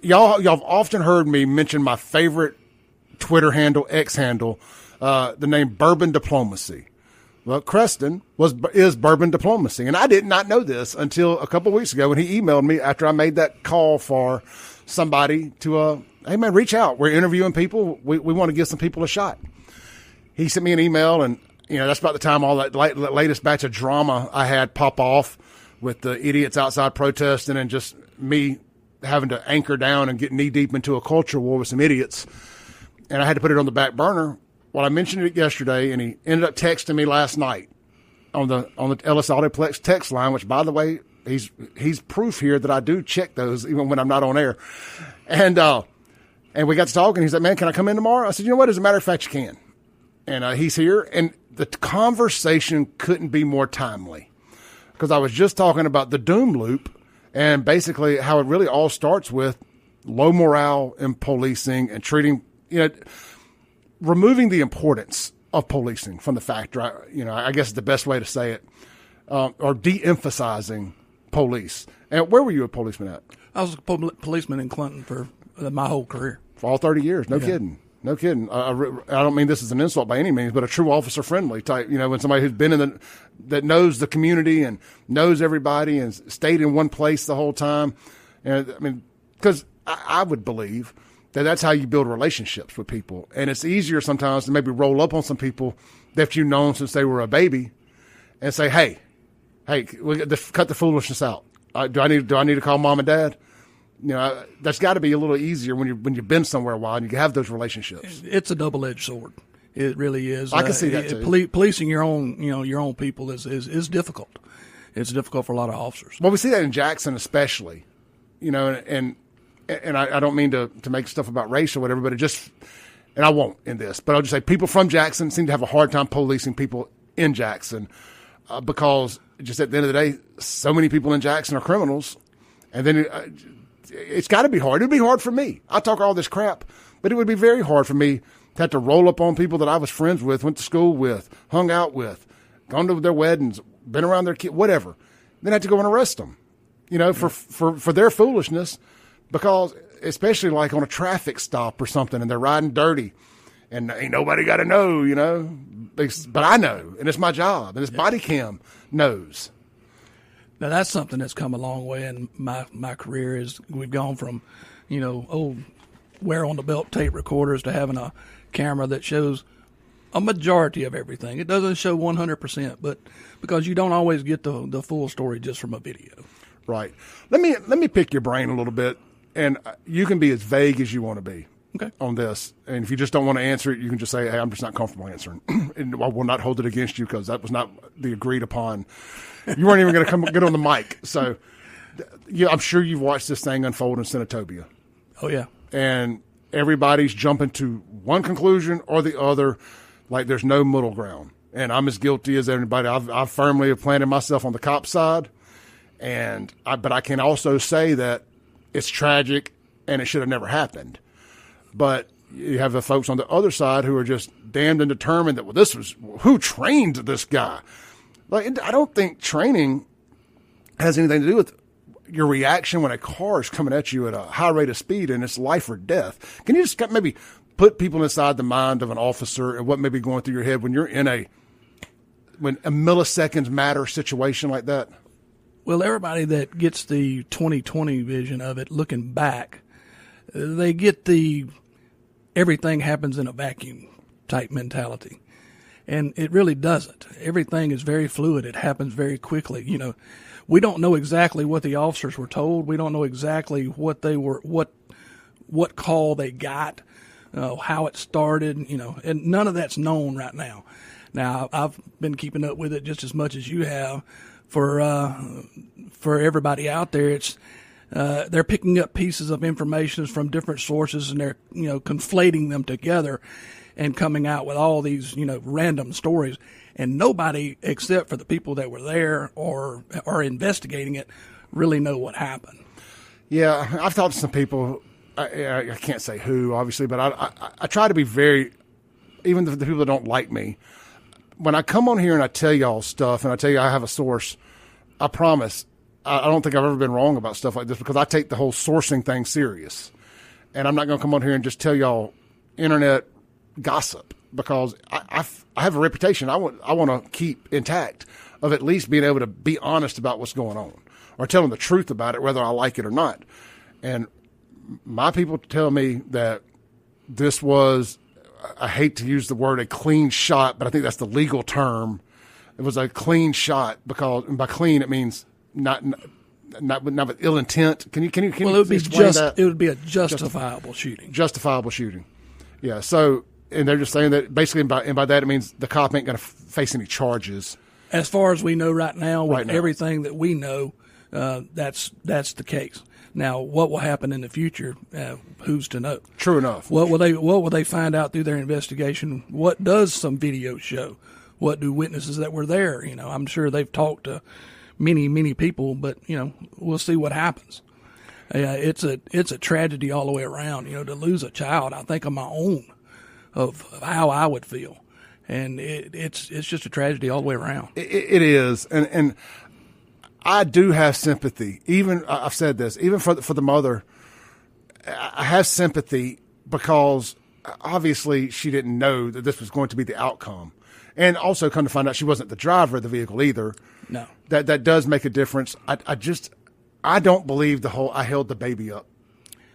Y'all have often heard me mention my favorite Twitter handle, X handle, the name Bourbon Diplomacy. Well, Creston is Bourbon Diplomacy, and I did not know this until a couple of weeks ago when he emailed me after I made that call for somebody to, hey, man, reach out. We're interviewing people. We want to give some people a shot. He sent me an email, and, that's about the time all that latest batch of drama I had pop off with the idiots outside protesting and just me having to anchor down and get knee-deep into a culture war with some idiots. And I had to put it on the back burner. Well, I mentioned it yesterday, and he ended up texting me last night on the Ellis Autoplex text line, which, by the way, he's proof here that I do check those even when I'm not on air. And we got to talking. He's like, man, can I come in tomorrow? I said, you know what? As a matter of fact, you can. And he's here, and the conversation couldn't be more timely. because I was just talking about the doom loop and basically how it really all starts with low morale in policing and treating, removing the importance of policing from the factor. I guess is the best way to say it, or de-emphasizing police. And where were you a policeman at? I was a policeman in Clinton for my whole career. For all 30 years. No kidding. No kidding. I don't mean this as an insult by any means, but a true officer friendly type, when somebody who's been that knows the community and knows everybody and stayed in one place the whole time. And I mean, because I would believe that that's how you build relationships with people. And it's easier sometimes to maybe roll up on some people that you've known since they were a baby and say, hey, cut the foolishness out. Do I need to call mom and dad? That's got to be a little easier when you've been somewhere a while and you have those relationships. It's a double-edged sword. It really is. I can see that too. Policing your own people is difficult. It's difficult for a lot of officers. Well, we see that in Jackson especially, and I don't mean to make stuff about race or whatever, but and I won't in this, but I'll just say people from Jackson seem to have a hard time policing people in Jackson because just at the end of the day, so many people in Jackson are criminals, and then it's got to be hard. It would be hard for me. I talk all this crap, but it would be very hard for me to have to roll up on people that I was friends with, went to school with, hung out with, gone to their weddings, been around their kids, whatever. Then I have to go and arrest them, for their foolishness, because especially like on a traffic stop or something and they're riding dirty and ain't nobody got to know, but I know, and it's my job, and this body cam knows. Now, that's something that's come a long way in my career is we've gone from, old wear-on-the-belt tape recorders to having a camera that shows a majority of everything. It doesn't show 100%, but because you don't always get the full story just from a video. Right. Let me pick your brain a little bit, and you can be as vague as you want to be on this. And if you just don't want to answer it, you can just say, hey, I'm just not comfortable answering. And I will not hold it against you because that was not the agreed upon. You weren't even going to get on the mic. So I'm sure you've watched this thing unfold in Senatobia. Oh, yeah. And everybody's jumping to one conclusion or the other, like there's no middle ground. And I'm as guilty as everybody. I've firmly planted myself on the cop side. But I can also say that it's tragic and it should have never happened. But you have the folks on the other side who are just damned and determined that, who trained this guy? Like, I don't think training has anything to do with your reaction when a car is coming at you at a high rate of speed and it's life or death. Can you just maybe put people inside the mind of an officer and what may be going through your head when you're in when a milliseconds matter situation like that? Well, everybody that gets the 2020 vision of it, looking back, they get the everything happens in a vacuum type mentality. And it really doesn't. Everything is very fluid. It happens very quickly. We don't know exactly what the officers were told. We don't know exactly what they were, what call they got, how it started, and none of that's known right now. Now, I've been keeping up with it just as much as you have. For everybody out there, it's they're picking up pieces of information from different sources and they're conflating them together and coming out with all these random stories, and nobody except for the people that were there or are investigating it really know what happened. Yeah, I've talked to some people. I can't say who, obviously, but I try to be very, even the people that don't like me. When I come on here and I tell y'all stuff and I tell you I have a source, I promise I don't think I've ever been wrong about stuff like this because I take the whole sourcing thing serious. And I'm not going to come on here and just tell y'all internet gossip because I have a reputation I want to keep intact of at least being able to be honest about what's going on or telling the truth about it, whether I like it or not. And my people tell me that this was, I hate to use the word a clean shot, but I think that's the legal term. It was a clean shot because by clean it means not with ill intent. Can you well, it would explain that? It would be a justifiable shooting. Justifiable shooting. Yeah. So, and they're just saying that basically, by that it means the cop ain't going to face any charges. As far as we know right now, with everything that we know, that's the case. Now, what will happen in the future? Who's to know? True enough. What will they find out through their investigation? What does some video show? What do witnesses that were there? I'm sure they've talked to many people, but we'll see what happens. It's a tragedy all the way around. To lose a child, I think of my own, of how I would feel, and it's just a tragedy all the way around. It is, and I do have sympathy. Even I've said this, even for the mother, I have sympathy because obviously she didn't know that this was going to be the outcome, and also come to find out she wasn't the driver of the vehicle either. No, that does make a difference. I don't believe the whole "I held the baby up"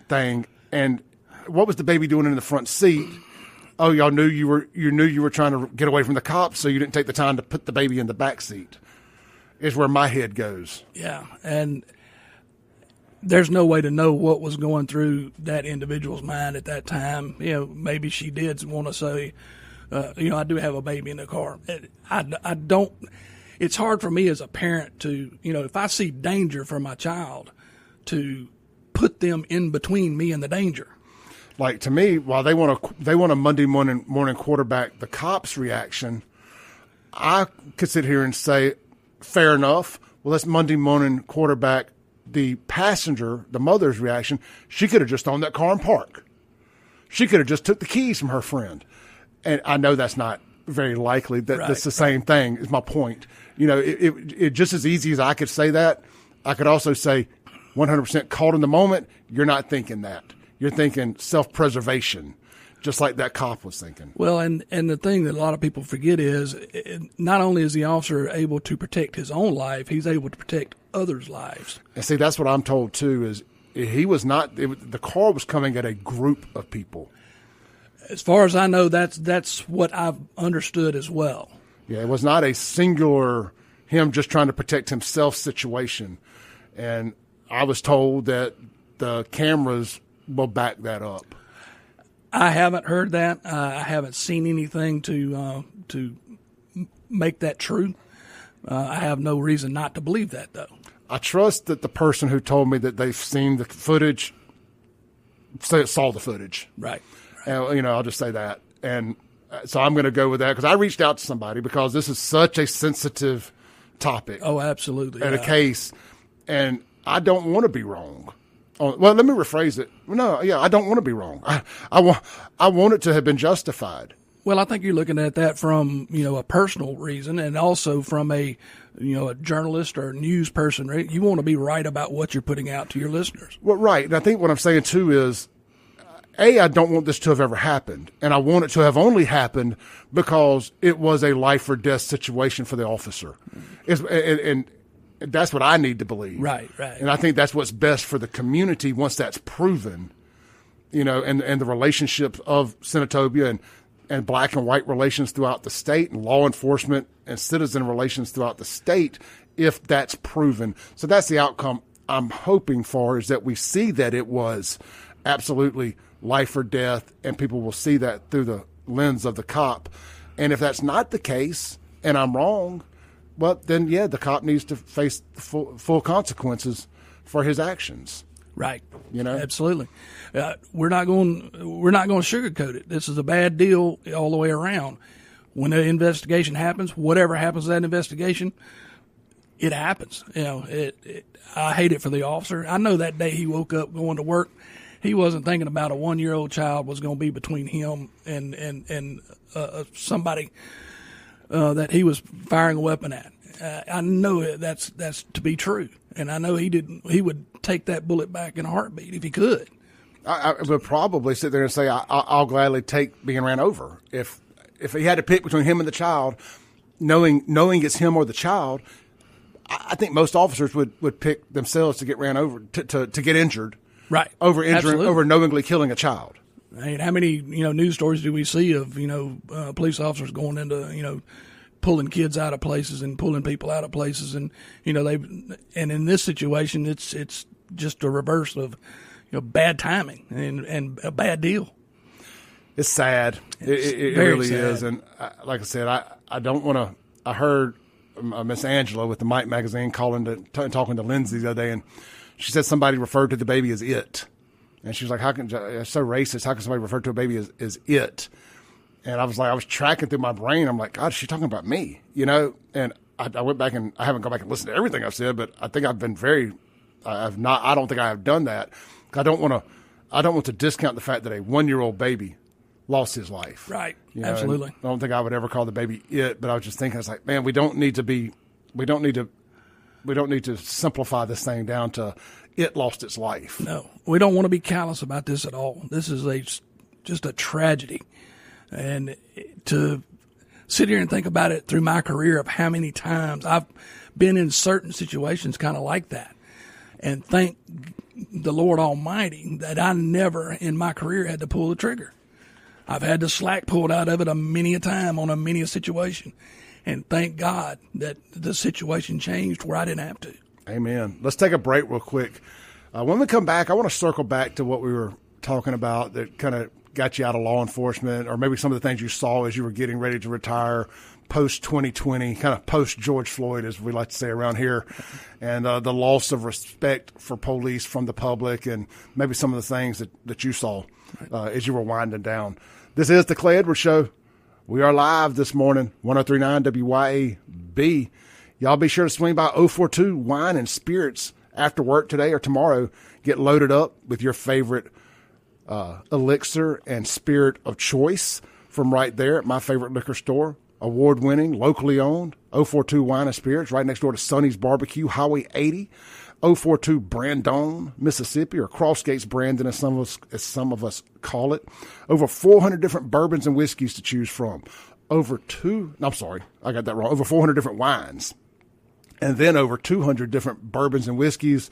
thing. And what was the baby doing in the front seat? Oh, y'all knew you were trying to get away from the cops, so you didn't take the time to put the baby in the back seat. Is where my head goes. Yeah, and there's no way to know what was going through that individual's mind at that time. Maybe she did want to say, I do have a baby in the car. I don't. It's hard for me as a parent to, if I see danger for my child, to put them in between me and the danger. Like, to me, while they want a Monday morning quarterback the cops' reaction, I could sit here and say, fair enough. Well, let's Monday morning quarterback the passenger, the mother's reaction. She could have just owned that car and park. She could have just took the keys from her friend. And I know that's not very likely. That's the same thing is my point. It just as easy as I could say that, I could also say 100% caught in the moment. You're not thinking that. You're thinking self-preservation, just like that cop was thinking. Well, and the thing that a lot of people forget is not only is the officer able to protect his own life, he's able to protect others' lives. And see, that's what I'm told too, is he was not, the car was coming at a group of people. As far as I know, that's what I've understood as well. Yeah, it was not a singular, him just trying to protect himself situation. And I was told that the cameras will back that up. I haven't heard that. I haven't seen anything to make that true. I have no reason not to believe that, though. I trust that the person who told me that they've seen the footage saw the footage. Right. I'll just say that. And so I'm going to go with that because I reached out to somebody because this is such a sensitive topic. Oh, absolutely. And a case. And I don't want to be wrong. Well, let me rephrase it. No, yeah, I don't want to be wrong. I want it to have been justified. Well, I think you're looking at that from, a personal reason and also from a journalist or news person. Right? You want to be right about what you're putting out to your listeners. Well, right. And I think what I'm saying, too, is, I don't want this to have ever happened. And I want it to have only happened because it was a life or death situation for the officer. And that's what I need to believe. Right. And I think that's what's best for the community once that's proven, and the relationships of Senatobia and black and white relations throughout the state and law enforcement and citizen relations throughout the state, if that's proven. So that's the outcome I'm hoping for, is that we see that it was absolutely life or death, and people will see that through the lens of the cop. And if that's not the case and I'm wrong, well, then, yeah, the cop needs to face the full consequences for his actions. Right. Absolutely. We're not going to sugarcoat it. This is a bad deal all the way around. When an investigation happens, whatever happens to that investigation, it happens. I hate it for the officer. I know that day he woke up going to work, he wasn't thinking about a 1-year-old child was going to be between him and somebody that he was firing a weapon at. I know that's to be true, and I know he would take that bullet back in a heartbeat if he could. I would probably sit there and say I'll gladly take being ran over if he had to pick between him and the child, knowing it's him or the child. I think most officers would pick themselves to get ran over to get injured. Right. Over knowingly killing a child. I mean, how many, news stories do we see of, police officers going into, pulling kids out of places and pulling people out of places. And, and in this situation, it's just a reverse of, bad timing and a bad deal. It's sad. It really sad. Is. And like I said, I don't want to, I heard Miss Angela with the Mike magazine talking to Lindsay the other day, and she said somebody referred to the baby as it. And she was like, it's so racist. How can somebody refer to a baby as it? And I was tracking through my brain. I'm like, God, is she talking about me? And I went back and I haven't gone back and listened to everything I've said, but I think I've been I don't think I have done that. I don't want to discount the fact that a 1-year-old baby lost his life. Right. You know, Absolutely. I don't think I would ever call the baby it, but I was just thinking, I was like, man, we don't need to simplify this thing down to it lost its life. No, we don't want to be callous about this at all. This is just a tragedy. And to sit here and think about it through my career of how many times I've been in certain situations kind of like that. And thank the Lord Almighty that I never in my career had to pull the trigger. I've had the slack pulled out of it many a time on many a situation. And thank God that the situation changed where I didn't have to. Amen. Let's take a break real quick. When we come back, I want to circle back to what we were talking about that kind of got you out of law enforcement, or maybe some of the things you saw as you were getting ready to retire post-2020, kind of post-George Floyd, as we like to say around here, and the loss of respect for police from the public, and maybe some of the things that you saw as you were winding down. This is the Clay Edwards Show. We are live this morning, 103.9 WYAB. Y'all be sure to swing by 042 Wine and Spirits after work today or tomorrow. Get loaded up with your favorite elixir and spirit of choice from right there at my favorite liquor store. Award-winning, locally owned, 042 Wine and Spirits, right next door to Sonny's Barbecue, Highway 80, 042 Brandon, Mississippi, or Crossgates Brandon, as some of us call it. Over 400 different bourbons and whiskeys to choose from. Over 400 different wines. And then over 200 different bourbons and whiskeys,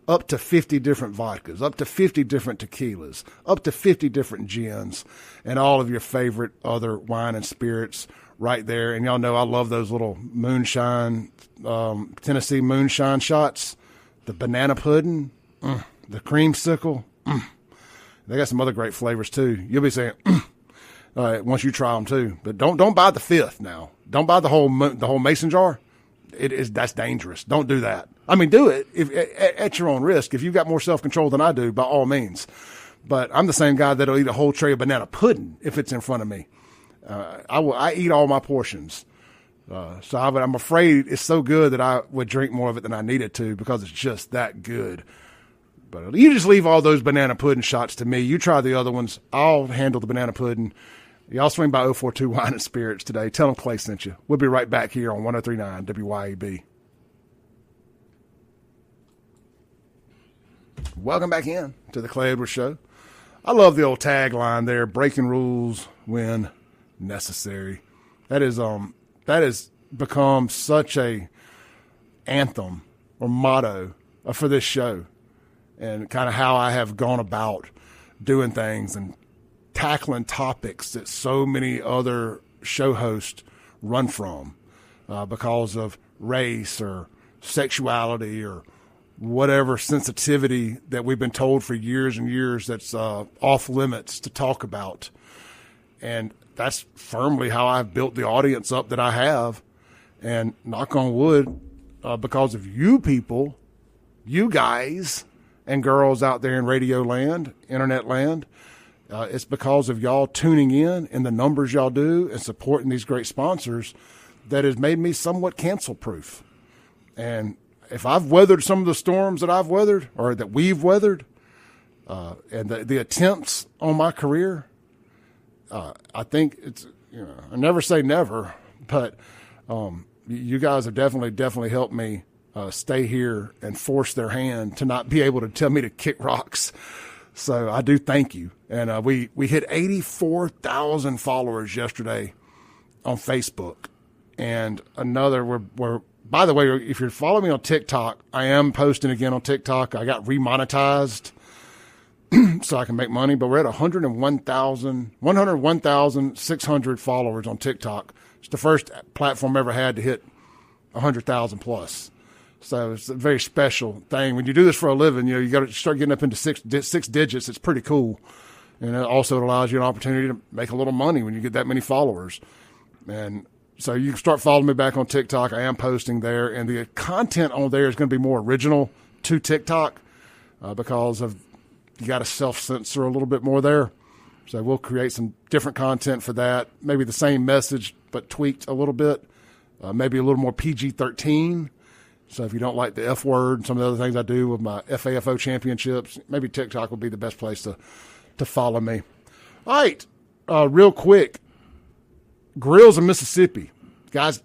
up to 50 different vodkas, up to 50 different tequilas, up to 50 different gins, and all of your favorite other wine and spirits right there. And y'all know I love those little moonshine, Tennessee moonshine shots, the banana pudding, the creamsicle. They got some other great flavors too. You'll be saying, once you try them too. But don't buy the fifth now. Don't buy the whole mason jar. That's dangerous. Don't do that. I mean, do it at your own risk. If you've got more self-control than I do, by all means. But I'm the same guy that'll eat a whole tray of banana pudding if it's in front of me. I eat all my portions. So I'm afraid it's so good that I would drink more of it than I needed to because it's just that good. But you just leave all those banana pudding shots to me. You try the other ones. I'll handle the banana pudding. Y'all swing by 042 Wine and Spirits today. Tell them Clay sent you. We'll be right back here on 103.9 WYAB. Welcome back in to the Clay Edwards Show. I love the old tagline there, breaking rules when necessary. That has become such a anthem or motto for this show, and kind of how I have gone about doing things and tackling topics that so many other show hosts run from because of race or sexuality or whatever sensitivity that we've been told for years and years that's off limits to talk about. And that's firmly how I've built the audience up that I have. And knock on wood, because of you people, you guys and girls out there in radio land, internet land, it's because of y'all tuning in and the numbers y'all do and supporting these great sponsors that has made me somewhat cancel-proof. And if I've weathered some of the storms that I've weathered or that we've weathered, and the attempts on my career, I think it's, I never say never, but you guys have definitely helped me stay here and force their hand to not be able to tell me to kick rocks. So I do thank you. And we hit 84,000 followers yesterday on Facebook. And we're by the way, if you're following me on TikTok, I am posting again on TikTok. I got remonetized so I can make money, but we're at 101,600 followers on TikTok. It's the first platform ever had to hit 100,000 plus. So it's a very special thing. When you do this for a living, you got to start getting up into six digits. It's pretty cool. And it allows you an opportunity to make a little money when you get that many followers. And so you can start following me back on TikTok. I am posting there. And the content on there is going to be more original to TikTok because of you got to self-censor a little bit more there. So we'll create some different content for that. Maybe the same message but tweaked a little bit. maybe a little more PG-13. So if you don't like the F word and some of the other things I do with my FAFO championships, maybe TikTok would be the best place to follow me. All right, real quick, grills in Mississippi. Guys,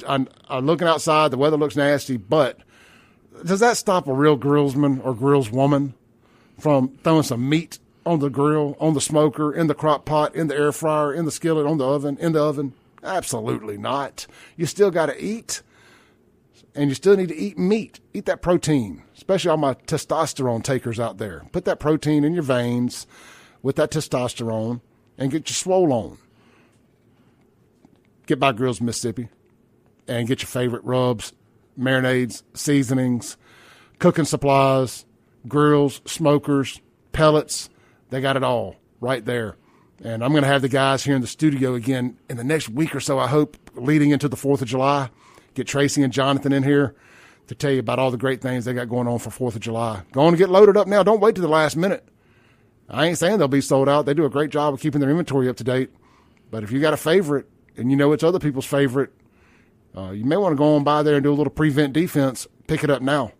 I'm looking outside, the weather looks nasty, but does that stop a real grillsman or grillswoman from throwing some meat on the grill, on the smoker, in the crock pot, in the air fryer, in the skillet, in the oven? Absolutely not. You still got to eat, and you still need to eat meat. Eat that protein, especially all my testosterone takers out there. Put that protein in your veins with that testosterone and get your swole on. Get by Grills Mississippi and get your favorite rubs, marinades, seasonings, cooking supplies, grills, smokers, pellets. They got it all right there. And I'm going to have the guys here in the studio again in the next week or so, I hope, leading into the 4th of July. Get Tracy and Jonathan in here to tell you about all the great things they got going on for 4th of July. Go on and get loaded up now. Don't wait to the last minute. I ain't saying they'll be sold out. They do a great job of keeping their inventory up to date. But if you got a favorite and you know it's other people's favorite, you may want to go on by there and do a little prevent defense. Pick it up now.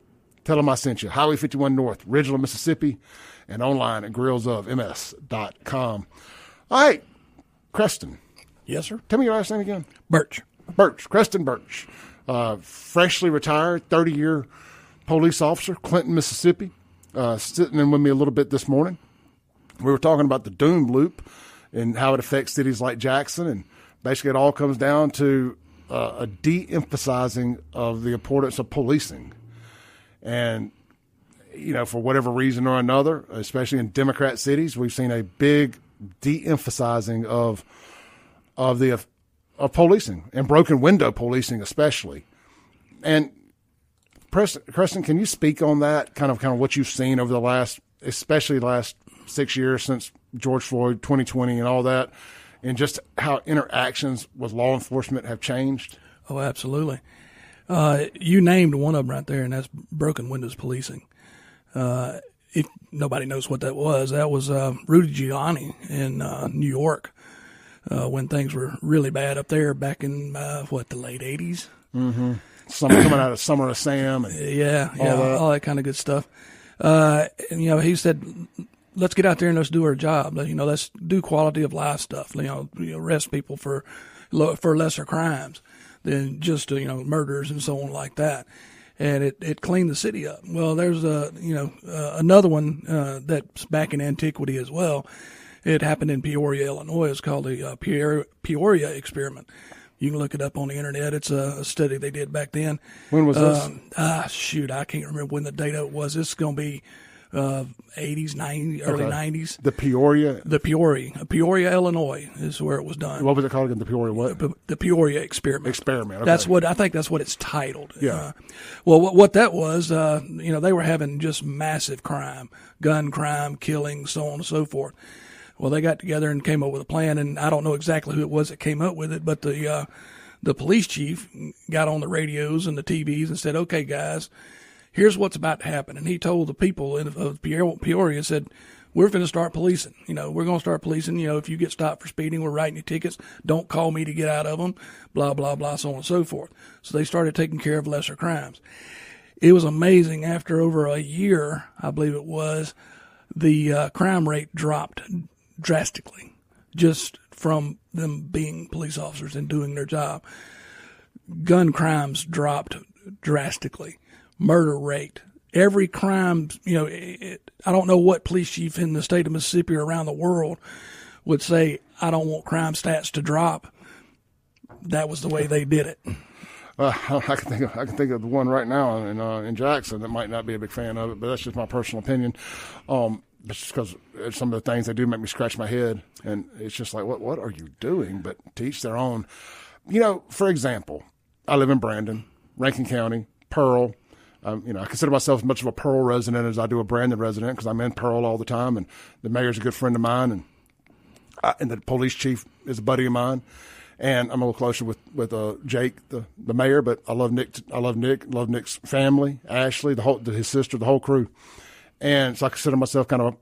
Tell them I sent you. Highway 51 North, Ridgeland, Mississippi, and online at grillsofms.com. All right, Creston. Yes, sir. Tell me your last name again. Birch. Creston Birch. Freshly retired, 30-year police officer, Clinton, Mississippi. Sitting in with me a little bit this morning. We were talking about the doom loop and how it affects cities like Jackson, and basically it all comes down to a de-emphasizing of the importance of policing. And, you know, for whatever reason or another, especially in Democrat cities, we've seen a big de-emphasizing of policing and broken window policing especially. And Creston, can you speak on that, kind of what you've seen over the last 6 years since George Floyd, 2020 and all that, and just how interactions with law enforcement have changed? Oh, absolutely. You named one of them right there, and that's broken windows policing. If nobody knows what that was Rudy Giuliani in New York when things were really bad up there back in, the late 80s? Mm-hmm. Coming out of Summer of Sam. And all that kind of good stuff. And, he said, let's get out there and let's do our job. Let's do quality of life stuff. Arrest people for lesser crimes than just murders and so on like that. And it cleaned the city up. Well, there's another one that's back in antiquity as well. It happened in Peoria, Illinois. It's called the Peoria experiment. You can look it up on the internet. It's a study they did back then. When was this? I can't remember when the data was. It's going to be 80s, 90s, early 90s. The Peoria, Illinois is where it was done. What was it called again? The Peoria what? The Peoria experiment. Okay. I think that's what it's titled. Yeah. What that was, they were having just massive crime, gun crime, killing, so on and so forth. Well, they got together and came up with a plan, and I don't know exactly who it was that came up with it, but the police chief got on the radios and the TVs and said, "Okay, guys, here's what's about to happen." And he told the people of Peoria, said, "We're going to start policing. We're going to start policing. If you get stopped for speeding, we're writing you tickets. Don't call me to get out of them, blah, blah, blah, so on and so forth." So they started taking care of lesser crimes. It was amazing. After over a year, I believe it was, the crime rate dropped drastically just from them being police officers and doing their job. Gun crimes dropped drastically. Murder rate. Every crime, I don't know what police chief in the state of Mississippi or around the world would say, "I don't want crime stats to drop." That was the way they did it. I can think of the one right now in Jackson that might not be a big fan of it, but that's just my personal opinion. Just because some of the things they do make me scratch my head, and it's just like, what are you doing? But to each their own. For example, I live in Brandon, Rankin County, Pearl. I consider myself as much of a Pearl resident as I do a Brandon resident because I'm in Pearl all the time, and the mayor's a good friend of mine, and the police chief is a buddy of mine, and I'm a little closer with Jake, the mayor. But I love Nick. Love Nick's family, Ashley, his sister, the whole crew, and so I consider myself kind of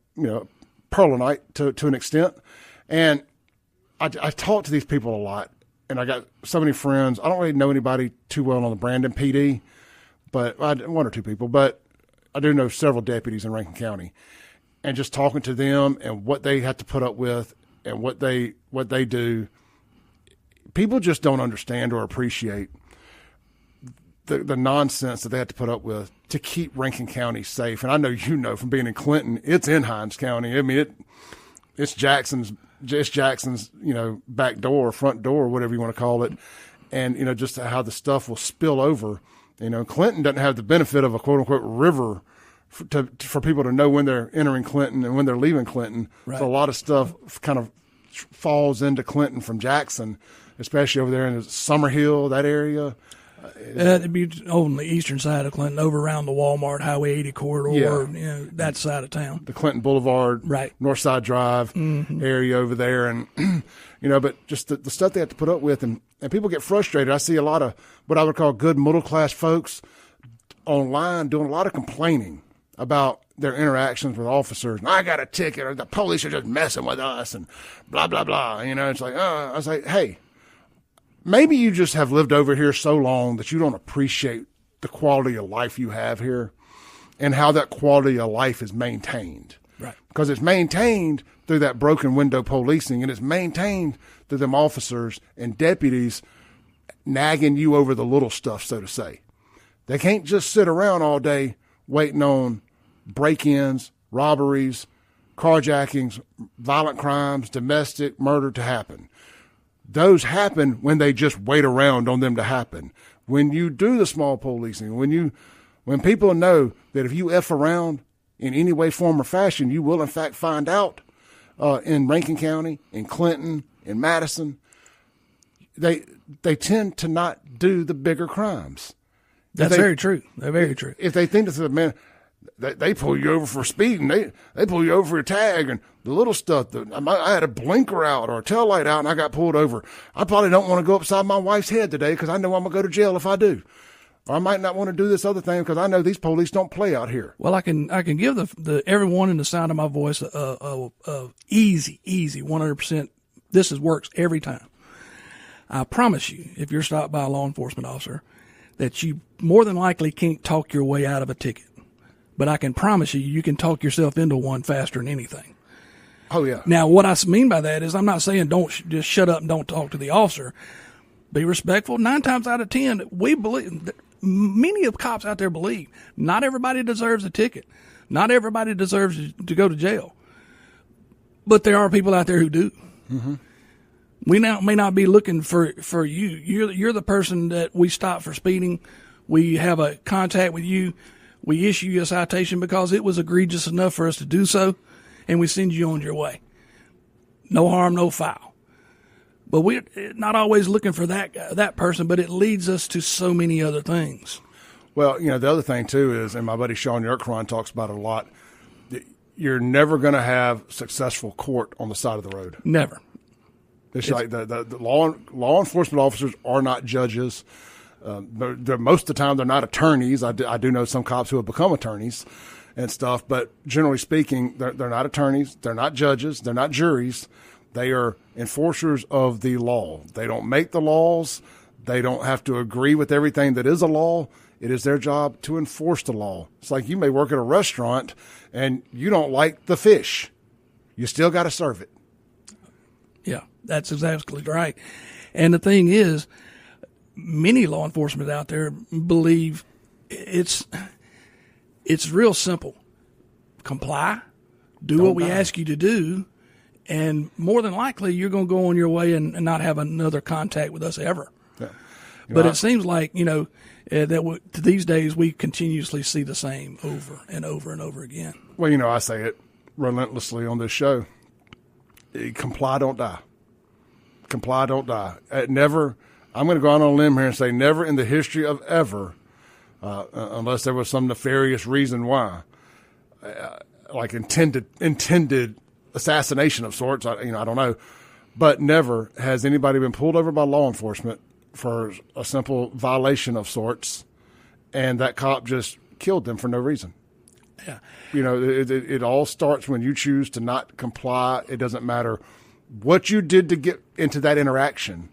Pearlonite to an extent. And I talk to these people a lot, and I got so many friends. I don't really know anybody too well on the Brandon PD, but one or two people. But I do know several deputies in Rankin County, and just talking to them and what they have to put up with and what they do, people just don't understand or appreciate the nonsense that they have to put up with to keep Rankin County safe. And I know you know from being in Clinton, it's in Hinds County. I mean, it's Jackson's, back door, front door, whatever you want to call it. And, just how the stuff will spill over. Clinton doesn't have the benefit of a quote unquote river for people to know when they're entering Clinton and when they're leaving Clinton. Right. So a lot of stuff kind of falls into Clinton from Jackson, especially over there in Summerhill, that area. It'd be on the eastern side of Clinton, over around the Walmart Highway 80 corridor, that side of town. The Clinton Boulevard, right, Northside Drive area over there. And, but just the stuff they have to put up with. And people get frustrated. I see a lot of what I would call good middle-class folks online doing a lot of complaining about their interactions with officers. And I got a ticket, or the police are just messing with us, and blah, blah, blah. It's like, I was like, hey, maybe you just have lived over here so long that you don't appreciate the quality of life you have here and how that quality of life is maintained. Right. Because it's maintained through that broken window policing, and it's maintained through them officers and deputies nagging you over the little stuff, so to say. They can't just sit around all day waiting on break-ins, robberies, carjackings, violent crimes, domestic murder to happen. Those happen when they just wait around on them to happen. When you do the small policing, when people know that if you F around in any way, form, or fashion, you will in fact find out in Rankin County, in Clinton, in Madison, they tend to not do the bigger crimes. That's very true. They're very true. If they think that, man, they pull you over for speeding, they pull you over for a tag, and the little stuff. I had a blinker out or a tail light out, and I got pulled over. I probably don't want to go upside my wife's head today because I know I'm gonna go to jail if I do. Or I might not want to do this other thing because I know these police don't play out here. Well, I can give the everyone in the sound of my voice a easy 100%. This works every time. I promise you, if you're stopped by a law enforcement officer, that you more than likely can't talk your way out of a ticket. But I can promise you can talk yourself into one faster than anything. Oh, yeah. Now, what I mean by that is I'm not saying don't just shut up and don't talk to the officer. Be respectful. 9 times out of 10, we believe, many of the cops out there believe, not everybody deserves a ticket. Not everybody deserves to go to jail. But there are people out there who do. Mm-hmm. We may not be looking for you. You're the person that we stop for speeding. We have a contact with you. We issue you a citation because it was egregious enough for us to do so, and we send you on your way. No harm, no foul. But we're not always looking for that person, but it leads us to so many other things. Well, the other thing, too, is, and my buddy Sean Yerkron talks about it a lot, you're never going to have successful court on the side of the road. Never. It's like the law enforcement officers are not judges. Most of the time, they're not attorneys. I do know some cops who have become attorneys and stuff, but generally speaking, they're not attorneys. They're not judges. They're not juries. They are enforcers of the law. They don't make the laws. They don't have to agree with everything that is a law. It is their job to enforce the law. It's like you may work at a restaurant and you don't like the fish. You still got to serve it. Yeah, that's exactly right. And the thing is, many law enforcement out there believe it's real simple. Comply, do what we ask you to do, and more than likely you're going to go on your way and not have another contact with us ever. Yeah. But it seems like, that these days we continuously see the same over and over and over again. Well, I say it relentlessly on this show. Comply, don't die. Comply, don't die. Never. I'm going to go out on a limb here and say never in the history of ever, unless there was some nefarious reason why, like intended assassination of sorts. I don't know, but never has anybody been pulled over by law enforcement for a simple violation of sorts, and that cop just killed them for no reason. Yeah. It all starts when you choose to not comply. It doesn't matter what you did to get into that interaction.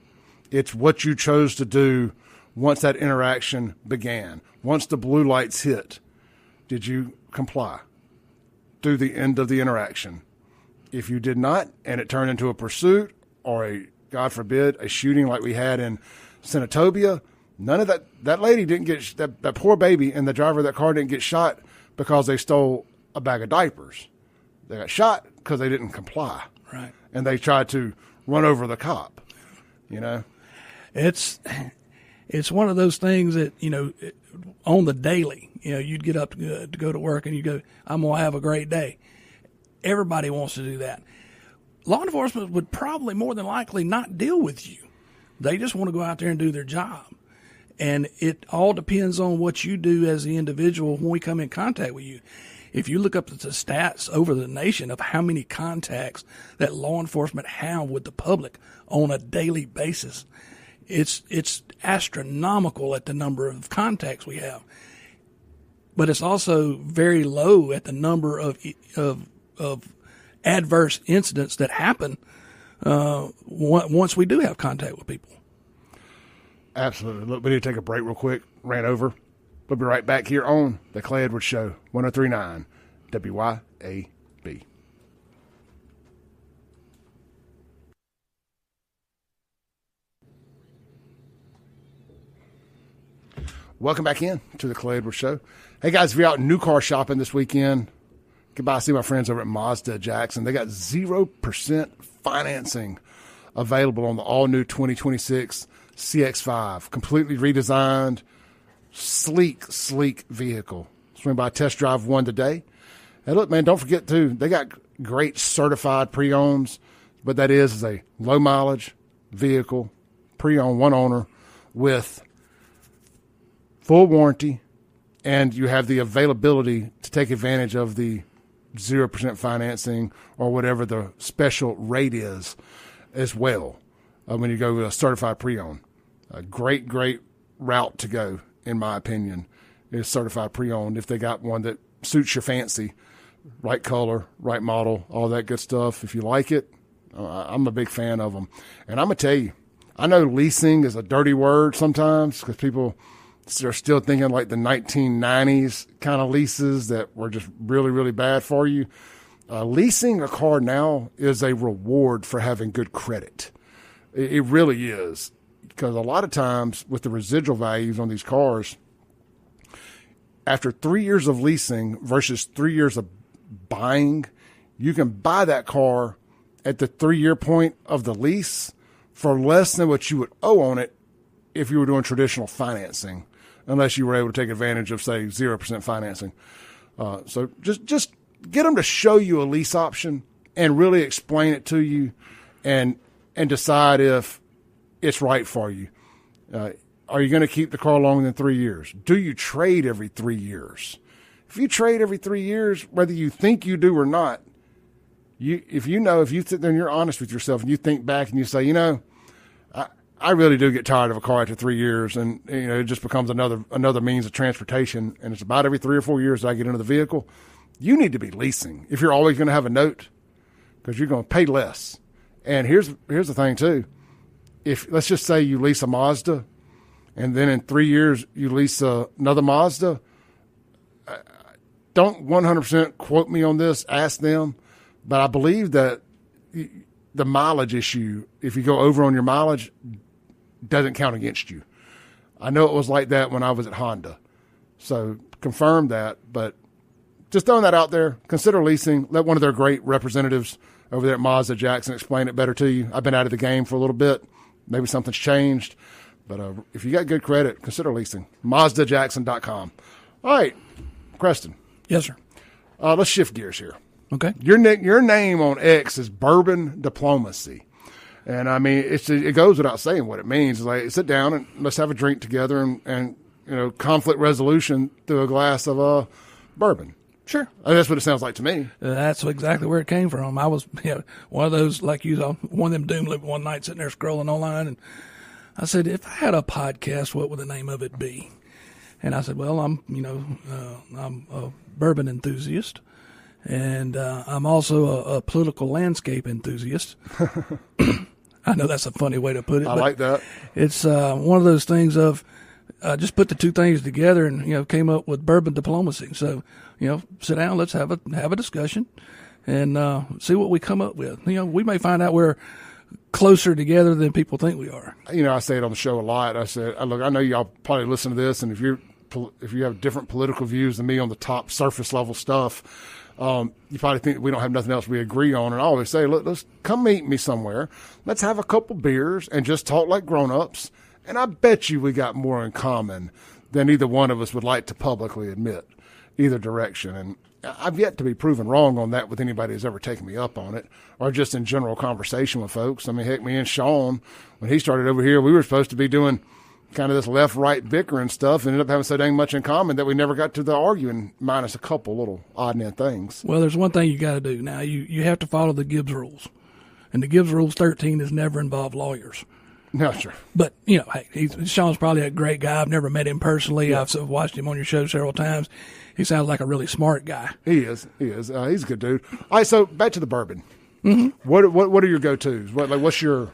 It's what you chose to do once that interaction began. Once the blue lights hit, did you comply through the end of the interaction? If you did not, and it turned into a pursuit or a, God forbid, a shooting like we had in Senatobia, none of that lady didn't get, that poor baby and the driver of that car didn't get shot because they stole a bag of diapers. They got shot because they didn't comply. Right. And they tried to run over the cop, you know? It's one of those things that, on the daily, you'd get up to go to work and you go, I'm going to have a great day. Everybody wants to do that. Law enforcement would probably more than likely not deal with you. They just want to go out there and do their job. And it all depends on what you do as the individual when we come in contact with you. If you look up the stats over the nation of how many contacts that law enforcement have with the public on a daily basis, it's astronomical at the number of contacts we have. But it's also very low at the number of adverse incidents that happen once we do have contact with people. Absolutely. Look, we need to take a break real quick. Ran over. We'll be right back here on the Clay Edwards Show, 103.9 WYAB. Welcome back in to the Clay Edwards Show. Hey, guys, if you're out new car shopping this weekend, get by see my friends over at Mazda Jackson. They got 0% financing available on the all-new 2026 CX-5. Completely redesigned, sleek vehicle. Swing by test drive one today. Hey, look, man, don't forget, too, they got great certified pre-owns, but that is a low-mileage vehicle, pre-owned, one owner, with full warranty, and you have the availability to take advantage of the 0% financing or whatever the special rate is as well when you go with a certified pre-owned. A great route to go, in my opinion, is certified pre-owned if they got one that suits your fancy, right color, right model, all that good stuff. If you like it, I'm a big fan of them. And I'm going to tell you, I know leasing is a dirty word sometimes because people are still thinking like the 1990s kind of leases that were just really, really bad for you. Leasing a car now is a reward for having good credit. It really is. Because a lot of times with the residual values on these cars, after 3 years of leasing versus 3 years of buying, you can buy that car at the 3-year point of the lease for less than what you would owe on it if you were doing traditional financing, unless you were able to take advantage of, say, 0% financing. So just get them to show you a lease option and really explain it to you and decide if it's right for you. Are you going to keep the car longer than 3 years? Do you trade every 3 years? If you trade every 3 years, whether you think you do or not, if you sit there and you're honest with yourself and you think back and you say, I really do get tired of a car after 3 years, and it just becomes another means of transportation, and it's about every 3 or 4 years that I get into the vehicle. You need to be leasing if you're always going to have a note, because you're going to pay less. And here's the thing too. If let's just say you lease a Mazda, and then in 3 years you lease another Mazda, don't 100% quote me on this. Ask them, but I believe that the mileage issue, if you go over on your mileage, doesn't count against you. I know it was like that when I was at Honda, so confirm that. But just throwing that out there, consider leasing. Let one of their great representatives over there at Mazda Jackson explain it better to you. I've been out of the game for a little bit. Maybe something's changed. But if you got good credit, consider leasing. MazdaJackson.com. All right, Preston. Yes, sir. Let's shift gears here. Okay. Your name on X is Bourbon Diplomacy. And, I mean, it goes without saying what it means. It's like, sit down and let's have a drink together and conflict resolution through a glass of bourbon. Sure. That's what it sounds like to me. That's exactly where it came from. I was one of those, like you, one of them doom loop one night sitting there scrolling online, and I said, if I had a podcast, what would the name of it be? And I said, well, I'm a bourbon enthusiast, and I'm also a political landscape enthusiast. I know that's a funny way to put it. I like that. It's one of those things of just put the two things together and, came up with bourbon diplomacy. So, sit down, let's have a discussion and see what we come up with. We may find out we're closer together than people think we are. I say it on the show a lot. I said, look, I know y'all probably listen to this, and if you have different political views than me on the top surface level stuff, you probably think we don't have nothing else we agree on. And I always say, look, let's come meet me somewhere. Let's have a couple beers and just talk like grown-ups. And I bet you we got more in common than either one of us would like to publicly admit, either direction. And I've yet to be proven wrong on that with anybody who's ever taken me up on it, or just in general conversation with folks. I mean, heck, me and Sean, when he started over here, we were supposed to be doing kind of this left-right bickering stuff, ended up having so dang much in common that we never got to the arguing, minus a couple little odd-end things. Well, there's one thing you got to do. Now, you have to follow the Gibbs rules. And the Gibbs Rules 13 has never involved lawyers. No, sure. But, hey, Sean's probably a great guy. I've never met him personally. Yeah. I've watched him on your show several times. He sounds like a really smart guy. He is. He's a good dude. All right, so back to the bourbon. Mm-hmm. What are your go-tos? What's your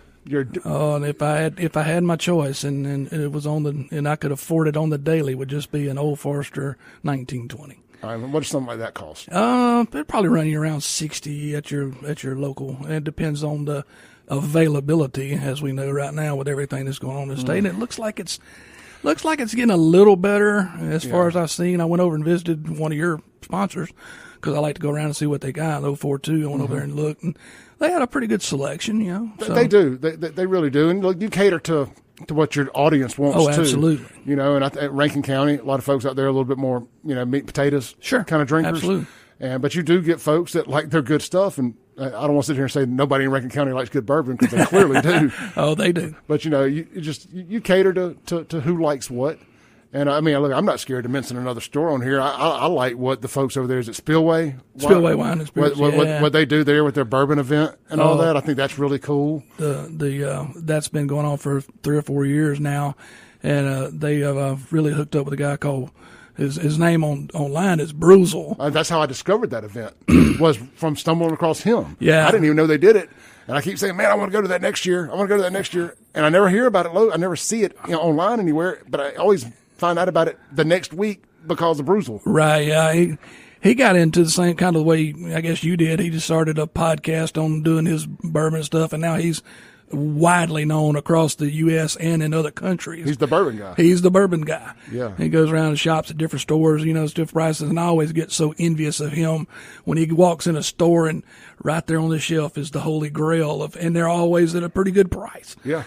Oh, and if I had my choice and it was and I could afford it on the daily, would just be an Old Forester 1920. All right, what does something like that cost? It'd probably run you around $60 at your local. And it depends on the availability, as we know right now with everything that's going on in the state. And it looks like it's getting a little better as far as I've seen. I went over and visited one of your sponsors because I like to go around and see what they got. 042, I went over there and looked, and they had a pretty good selection. So. They do. They really do. And look, you cater to what your audience wants too. Oh, absolutely. And at Rankin County, a lot of folks out there are a little bit more, meat and potatoes kind of drinkers. Absolutely. But you do get folks that like their good stuff, and I don't want to sit here and say nobody in Rankin County likes good bourbon, because they clearly do. Oh, they do. But you cater to who likes what. And I mean, look, I'm not scared to mention another store on here. I like what the folks over there is at Spillway Wine and Spirits. What they do there with their bourbon event and all that. I think that's really cool. That's been going on for 3 or 4 years now, and they have really hooked up with a guy called. His name online is Bruzel. That's how I discovered that event, was from stumbling across him. Yeah. I didn't even know they did it. And I keep saying, man, I want to go to that next year. And I never hear about it. I never see it online anywhere, but I always find out about it the next week because of Bruzel. Right, yeah. He got into the same kind of way I guess you did. He just started a podcast on doing his bourbon stuff, and now he's widely known across the U.S. and in other countries. He's the bourbon guy. He's the bourbon guy. Yeah. He goes around and shops at different stores, different prices, and I always get so envious of him when he walks in a store and right there on the shelf is the Holy Grail and they're always at a pretty good price. Yeah.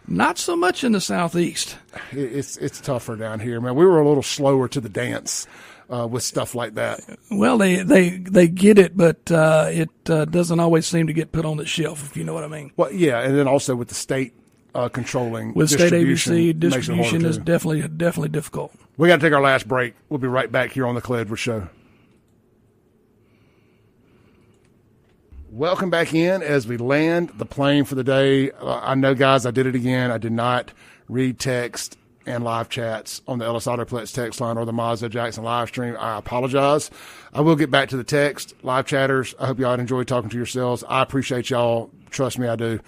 Not so much in the Southeast. It's tougher down here, man. We were a little slower to the dance with stuff like that. Well, they get it, but it doesn't always seem to get put on the shelf, if you know what I mean. Well, yeah, and then also with the state controlling with state ABC, distribution is definitely difficult. We got to take our last break. We'll be right back here on the Clay Edwards Show. Welcome back in as we land the plane for the day. I know, guys, I did it again. I did not read text and live chats on the Ellis Autoplex text line or the Mazda Jackson live stream. I apologize. I will get back to the text. Live chatters, I hope y'all enjoyed talking to yourselves. I appreciate y'all. Trust me, I do.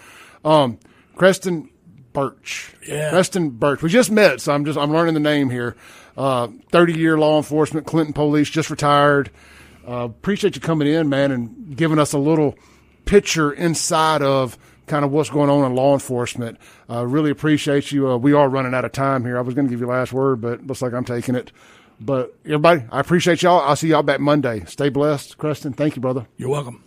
Creston Birch. Yeah. Creston Birch. We just met, so I'm learning the name here. 30-year law enforcement, Clinton police, just retired. Appreciate you coming in, man, and giving us a little picture inside of kind of what's going on in law enforcement. Really appreciate you. We are running out of time here. I was going to give you last word, but looks like I'm taking it. But everybody, I appreciate y'all. I'll see y'all back Monday. Stay blessed. Creston, thank you, brother. You're welcome.